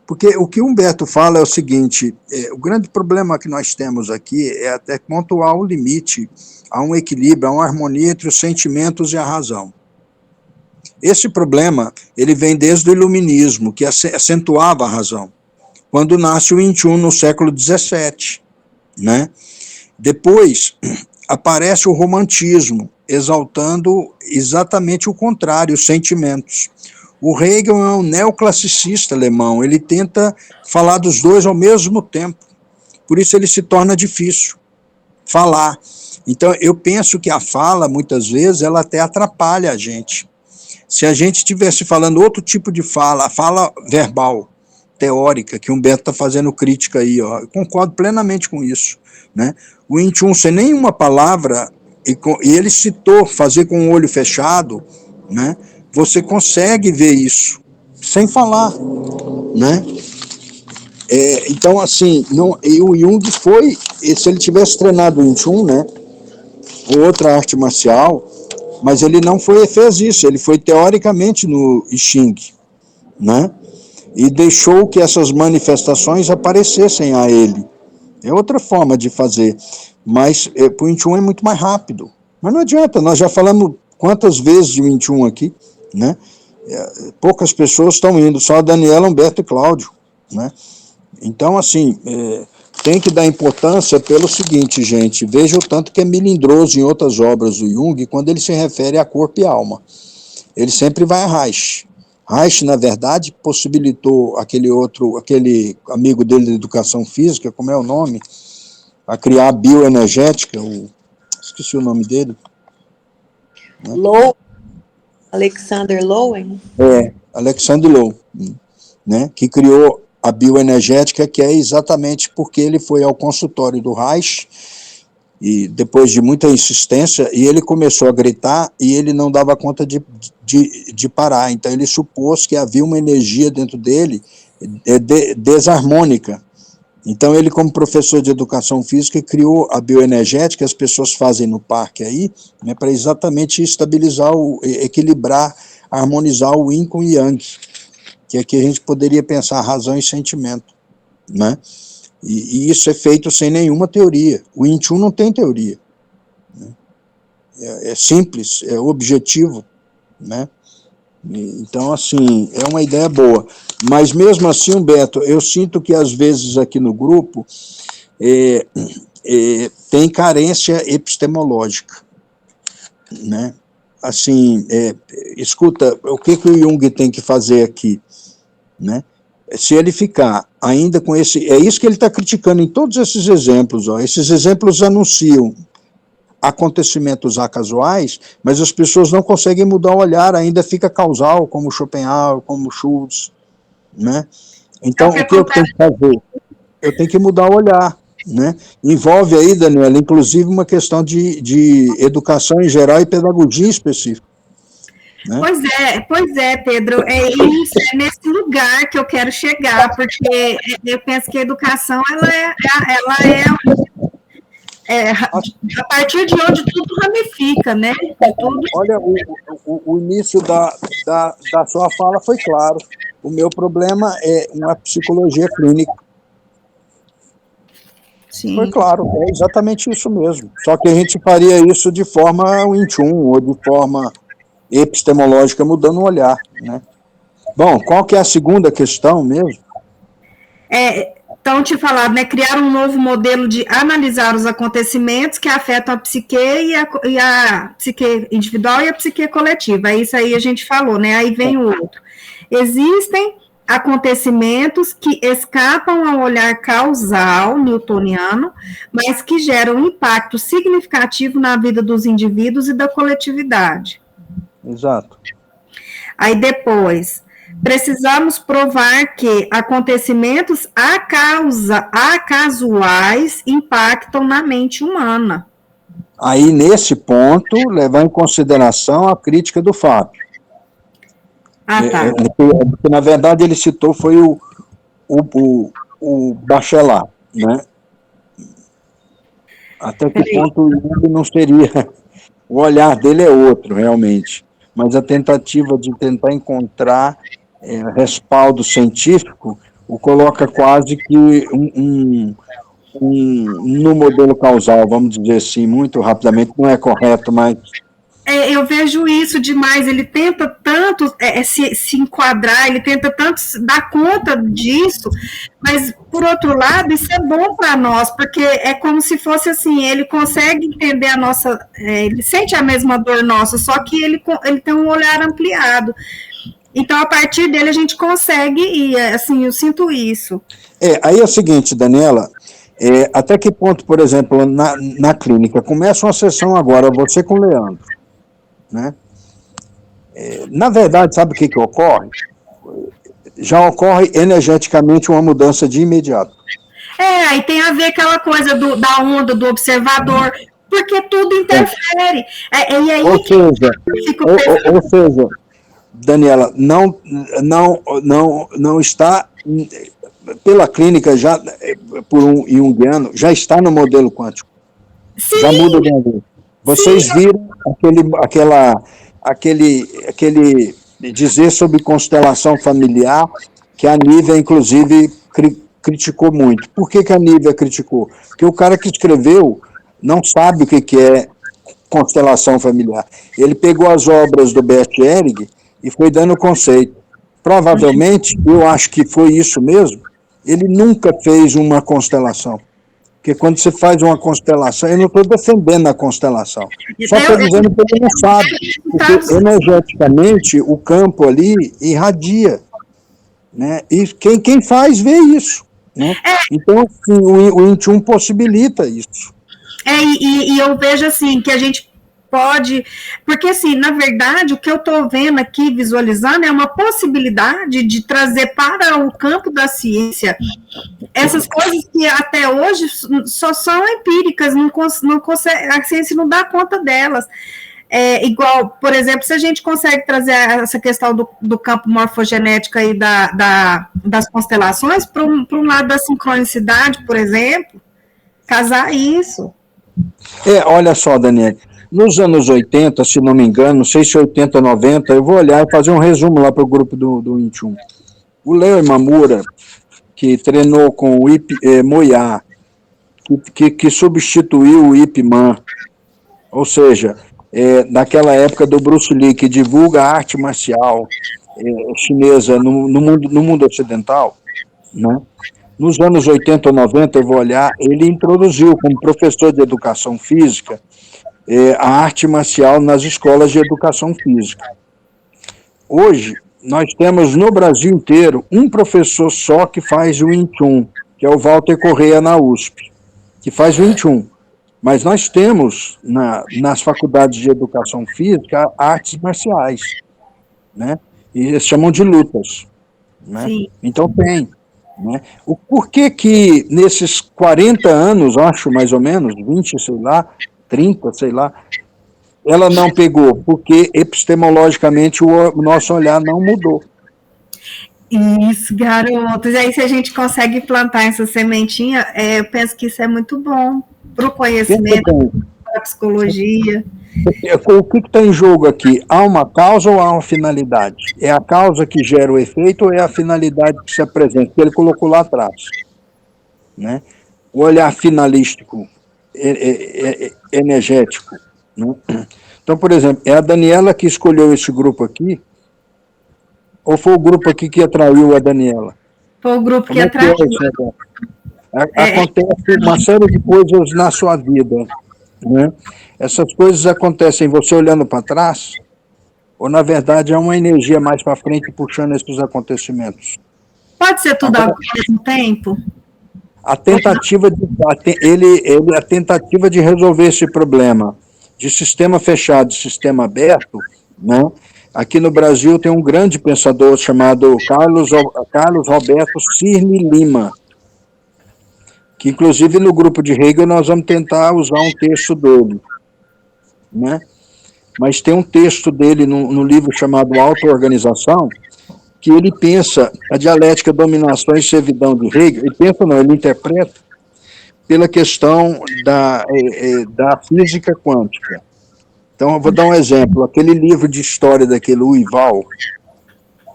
Porque o que o Humberto fala é o seguinte, o grande problema que nós temos aqui é até quanto há um limite, há um equilíbrio, há uma harmonia entre os sentimentos e a razão. Esse problema, ele vem desde o iluminismo, que acentuava a razão, quando nasce o Wing Chun no século XVII. Né? Depois, aparece o romantismo, exaltando exatamente o contrário, os sentimentos. O Hegel é um neoclassicista alemão, ele tenta falar dos dois ao mesmo tempo, por isso ele se torna difícil falar. Então, eu penso que a fala, muitas vezes, ela até atrapalha a gente. Se a gente estivesse falando outro tipo de fala, a fala verbal, teórica, que o Humberto está fazendo crítica aí, ó, eu concordo plenamente com isso. Né? O Wing Chun, sem nenhuma palavra, e ele citou fazer com o olho fechado, né? Você consegue ver isso, sem falar, né? Então, assim, e o Jung foi, se ele tivesse treinado o Wing Chun, né, ou outra arte marcial, mas ele não fez isso, ele foi teoricamente no I Ching, né? E deixou que essas manifestações aparecessem a ele. É outra forma de fazer, mas o Wing Chun é muito mais rápido. Mas não adianta, nós já falamos quantas vezes de Wing Chun aqui, né? Poucas pessoas estão indo, só a Daniela, Humberto e Cláudio, né? Então, assim, tem que dar importância pelo seguinte, gente, veja o tanto que é melindroso em outras obras do Jung, quando ele se refere a corpo e alma. Ele sempre vai a Reich. Reich, na verdade, possibilitou aquele amigo dele de educação física, como é o nome, a criar a bioenergética, esqueci o nome dele. Né? Alexander Lowen? Alexander Lowen, né, que criou a bioenergética, que é exatamente porque ele foi ao consultório do Reich, e depois de muita insistência, e ele começou a gritar, e ele não dava conta de parar, então ele supôs que havia uma energia dentro dele desarmônica. Então ele, como professor de educação física, criou a bioenergética, as pessoas fazem no parque aí, né, para exatamente estabilizar, equilibrar, harmonizar o Yin com o Yang, que aqui a gente poderia pensar razão e sentimento, né? E isso é feito sem nenhuma teoria. O Yin Chun não tem teoria, né? É simples, é objetivo, né? Então, assim, é uma ideia boa. Mas, mesmo assim, Humberto, eu sinto que, às vezes, aqui no grupo, tem carência epistemológica, né? Assim, escuta, o que o Jung tem que fazer aqui, né? Se ele ficar ainda com esse... É isso que ele está criticando em todos esses exemplos. Ó. Esses exemplos anunciam acontecimentos acasuais, mas as pessoas não conseguem mudar o olhar, ainda fica causal, como Schopenhauer, como Schultz, né? Então, o que eu tenho que fazer? Eu tenho que mudar o olhar, né? Envolve aí, Daniela, inclusive uma questão de educação em geral e pedagogia específica. Né? Pois é, Pedro, é nesse lugar que eu quero chegar, porque eu penso que a educação, ela é a partir de onde tudo ramifica, né? Tudo... Olha, o início da sua fala foi claro. O meu problema é uma psicologia clínica. Sim. Foi claro, é exatamente isso mesmo. Só que a gente faria isso de forma Wing Chun, ou de forma epistemológica, mudando o olhar, né? Bom, qual que é a segunda questão mesmo? Então, te falar, né, criar um novo modelo de analisar os acontecimentos que afetam a psique e a psique individual e a psique coletiva. Isso aí a gente falou, né? Aí vem o outro. Existem acontecimentos que escapam ao olhar causal newtoniano, mas que geram um impacto significativo na vida dos indivíduos e da coletividade. Exato. Aí depois, precisamos provar que acontecimentos acasuais impactam na mente humana. Aí, nesse ponto, levar em consideração a crítica do Fábio. Ah, tá. Porque, na verdade, ele citou foi o Bachelard, né? Até que ponto ele não seria... O olhar dele é outro, realmente. Mas a tentativa de tentar encontrar respaldo científico o coloca quase que no modelo causal, vamos dizer assim, muito rapidamente, não é correto, mas... Eu vejo isso demais, ele tenta tanto se enquadrar, ele tenta tanto dar conta disso, mas, por outro lado, isso é bom para nós, porque é como se fosse assim, ele consegue entender a nossa, ele sente a mesma dor nossa, só que ele tem um olhar ampliado. Então, a partir dele, a gente consegue ir, assim, eu sinto isso. Aí é o seguinte, Daniela, até que ponto, por exemplo, na clínica, começa uma sessão agora, você com o Leandro, né? Na verdade, sabe o que ocorre? Já ocorre energeticamente uma mudança de imediato. Aí tem a ver aquela coisa da onda do observador, porque tudo interfere. E aí ou seja, Daniela, não está, pela clínica, já por um junguiano, já está no modelo quântico. Sim. Já muda de vez. Vocês viram aquele dizer sobre constelação familiar que a Nívia, inclusive, criticou muito. Por que a Nívia criticou? Porque o cara que escreveu não sabe o que é constelação familiar. Ele pegou as obras do Bert Ehring e foi dando conceito. Provavelmente, eu acho que foi isso mesmo, ele nunca fez uma constelação. Porque quando você faz uma constelação, eu não estou defendendo a constelação, só estou dizendo que ele não sabe, porque energeticamente o campo ali irradia, né? E quem faz vê isso, né? Então, assim, o Wing Chun possibilita isso. E eu vejo assim, que a gente pode, porque assim, na verdade, o que eu estou vendo aqui, visualizando, é uma possibilidade de trazer para o campo da ciência essas coisas que até hoje só são empíricas, não consegue, a ciência não dá conta delas. Igual, por exemplo, se a gente consegue trazer essa questão do campo morfogenético aí das constelações para um lado da sincronicidade, por exemplo, casar isso. Olha só, Daniel, nos anos 80, se não me engano, não sei se 80 ou 90, eu vou olhar e fazer um resumo lá para o grupo do Wing Chun. O Leo Imamura, que treinou com o Moyá, que substituiu o Ip Man, ou seja, naquela época do Bruce Lee, que divulga a arte marcial chinesa no mundo ocidental, né? Nos anos 80 ou 90, eu vou olhar, ele introduziu, como professor de educação física, a arte marcial nas escolas de educação física. Hoje, nós temos no Brasil inteiro um professor só que faz o Wing Chun, que é o Walter Correia na USP, que faz o Wing Chun. Mas nós temos nas faculdades de educação física artes marciais, né? E eles chamam de lutas, né? Então tem. Né? Por que nesses 40 anos, acho mais ou menos, 20, sei lá, 30, sei lá, ela não pegou? Porque epistemologicamente o nosso olhar não mudou. Isso, garotos. E aí, se a gente consegue plantar essa sementinha, eu penso que isso é muito bom para o conhecimento, para a psicologia. O que está em jogo aqui? Há uma causa ou há uma finalidade? É a causa que gera o efeito ou é a finalidade que se apresenta? Que ele colocou lá atrás. Né? O olhar finalístico, energético. Né? Então, por exemplo, é a Daniela que escolheu esse grupo aqui? Ou foi o grupo aqui que atraiu a Daniela? Foi o grupo que atraiu. Acontece uma série de coisas na sua vida, né? Essas coisas acontecem você olhando para trás, ou na verdade é uma energia mais para frente puxando esses acontecimentos? Pode ser tudo ao mesmo tempo? A tentativa de resolver esse problema de sistema fechado e sistema aberto, né? Aqui no Brasil tem um grande pensador chamado Carlos Roberto Cirne Lima, que inclusive no grupo de Hegel nós vamos tentar usar um texto dele. Né? Mas tem um texto dele no livro chamado Auto-Organização, que ele pensa a dialética dominação e servidão de Hegel, ele interpreta pela questão da física quântica. Então, eu vou dar um exemplo, aquele livro de história daquele Uival,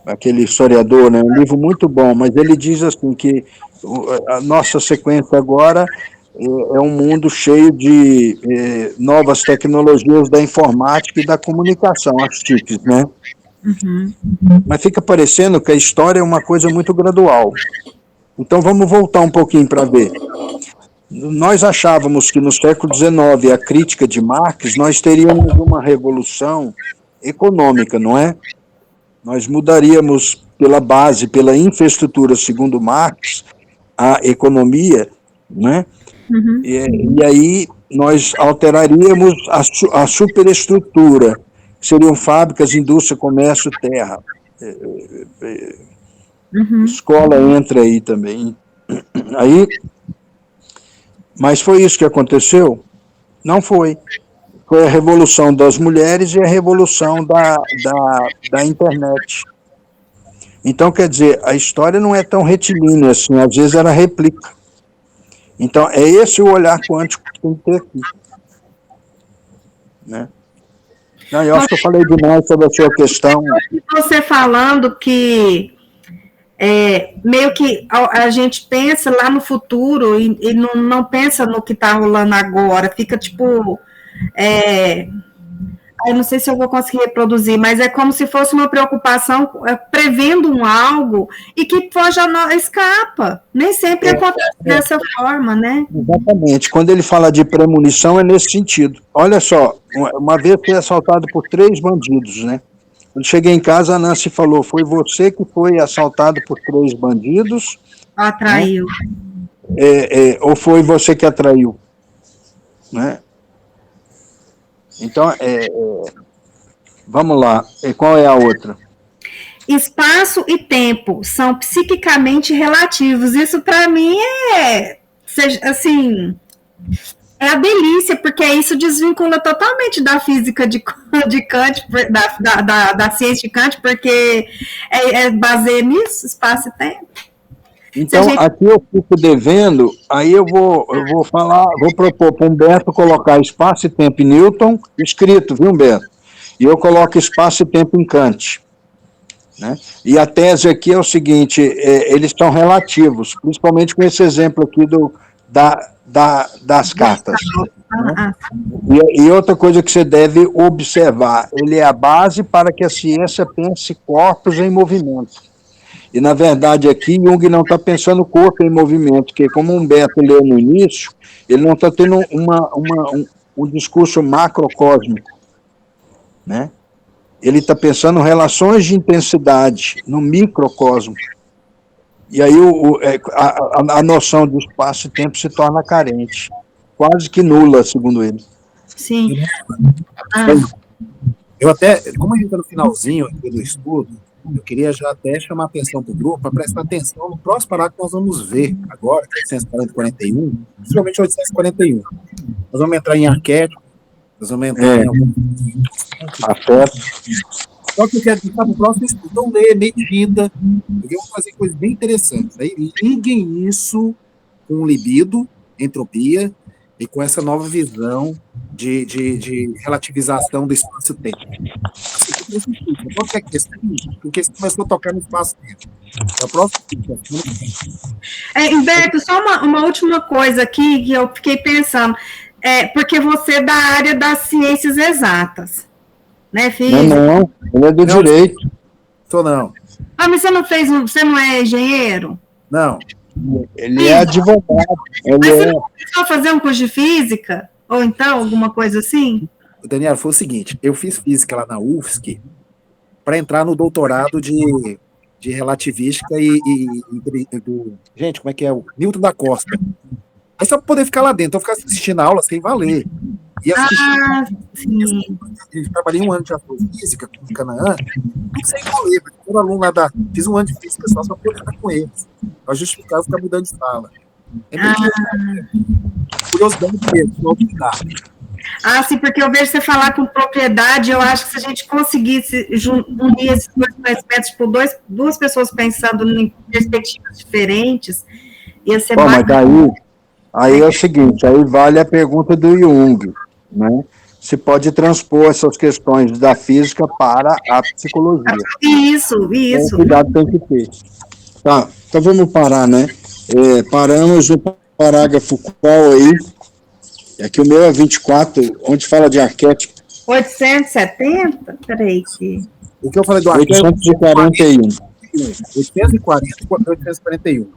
aquele historiador, né, um livro muito bom, mas ele diz assim que a nossa sequência agora é um mundo cheio de novas tecnologias da informática e da comunicação, as TICs, né? Uhum. Mas fica parecendo que a história é uma coisa muito gradual. Então vamos voltar um pouquinho para ver. Nós achávamos que no século XIX, a crítica de Marx, nós teríamos uma revolução econômica, não é? Nós mudaríamos pela base, pela infraestrutura, segundo Marx, a economia, né? Uhum. E aí nós alteraríamos a superestrutura, que seriam fábricas, indústria, comércio, terra. Uhum. Escola entra aí também. Aí, mas foi isso que aconteceu? Não foi. Foi a revolução das mulheres e a revolução da internet. Então, quer dizer, a história não é tão retilínea assim, às vezes ela replica. Então, é esse o olhar quântico que tem que ter aqui. Né? Não, eu acho que eu falei demais sobre a sua questão. Você falando que meio que a gente pensa lá no futuro e não pensa no que está rolando agora, fica tipo... eu não sei se eu vou conseguir reproduzir, mas é como se fosse uma preocupação prevendo algo e que já não escapa. Nem sempre acontece dessa forma, né? Exatamente. Quando ele fala de premonição, é nesse sentido. Olha só, uma vez fui assaltado por 3 bandidos, né? Quando cheguei em casa, a Nancy falou, foi você que foi assaltado por 3 bandidos? Atraiu. Né? Ou foi você que atraiu? Né? Então, vamos lá. Qual é a outra? Espaço e tempo são psiquicamente relativos. Isso, para mim, assim, é a delícia, porque isso desvincula totalmente da física de Kant, da ciência de Kant, porque baseia nisso, espaço e tempo. Então, aqui eu fico devendo, aí eu vou propor para o Humberto colocar espaço e tempo em Newton, escrito, viu, Humberto? E eu coloco espaço e tempo em Kant. né? E a tese aqui é o seguinte, eles são relativos, principalmente com esse exemplo aqui das cartas. Né? E outra coisa que você deve observar, ele é a base para que a ciência pense corpos em movimento. E, na verdade, aqui, Jung não está pensando o corpo em movimento, porque, como o Humberto leu no início, ele não está tendo um discurso macrocósmico, né? Ele está pensando relações de intensidade no microcosmo. E aí a noção do espaço e tempo se torna carente, quase que nula, segundo ele. Sim. Eu até, como a gente está no finalzinho aqui do estudo, eu queria já até chamar a atenção para o grupo, para prestar atenção no próximo parágrafo que nós vamos ver agora, que é 840 e 41, principalmente 841. Nós vamos entrar em arquétipo, nós vamos entrar em algum... Afeto. Só que eu quero deixar para o próximo estudo. Não lê, medita, porque vamos fazer coisas bem interessantes. Aí liguem isso com libido, entropia, e com essa nova visão de relativização do espaço-tempo. Qualquer questão, porque você começou a tocar no espaço-tempo. É o próximo. Humberto, só uma última coisa aqui que eu fiquei pensando. Porque você é da área das ciências exatas, né, física? Não, ele é do direito. Sou não. Ah, mas você não é engenheiro? Não. Ele é advogado. Mas você não começou fazer um curso de física? Ou então, alguma coisa assim? Daniel, foi o seguinte, eu fiz física lá na UFSC para entrar no doutorado de relativística do... Gente, como é que é? O Newton da Costa. Aí só para poder ficar lá dentro, eu ficar assistindo a aula sem valer. E sim. Eu trabalhei um ano de astrofísica com o Canaã, sem valer, porque todo aluno lá fiz um ano de física só para poder estar com eles, para justificar ficar mudando de sala. É meio curiosidade mesmo, autoridade. Sim, porque eu vejo você falar com propriedade, eu acho que se a gente conseguisse unir esses dois conhecimentos, tipo, duas pessoas pensando em perspectivas diferentes, ia ser bacana. Mas aí é o seguinte, aí vale a pergunta do Jung, né? Se pode transpor essas questões da física para a psicologia. Isso. Então, cuidado tem que ter. Tá, então vamos parar, né? Paramos no parágrafo qual aí? Aqui o meu é 24, onde fala de arquétipo. 870? Peraí. O que eu falei do arquétipo? 841. 840 e 841.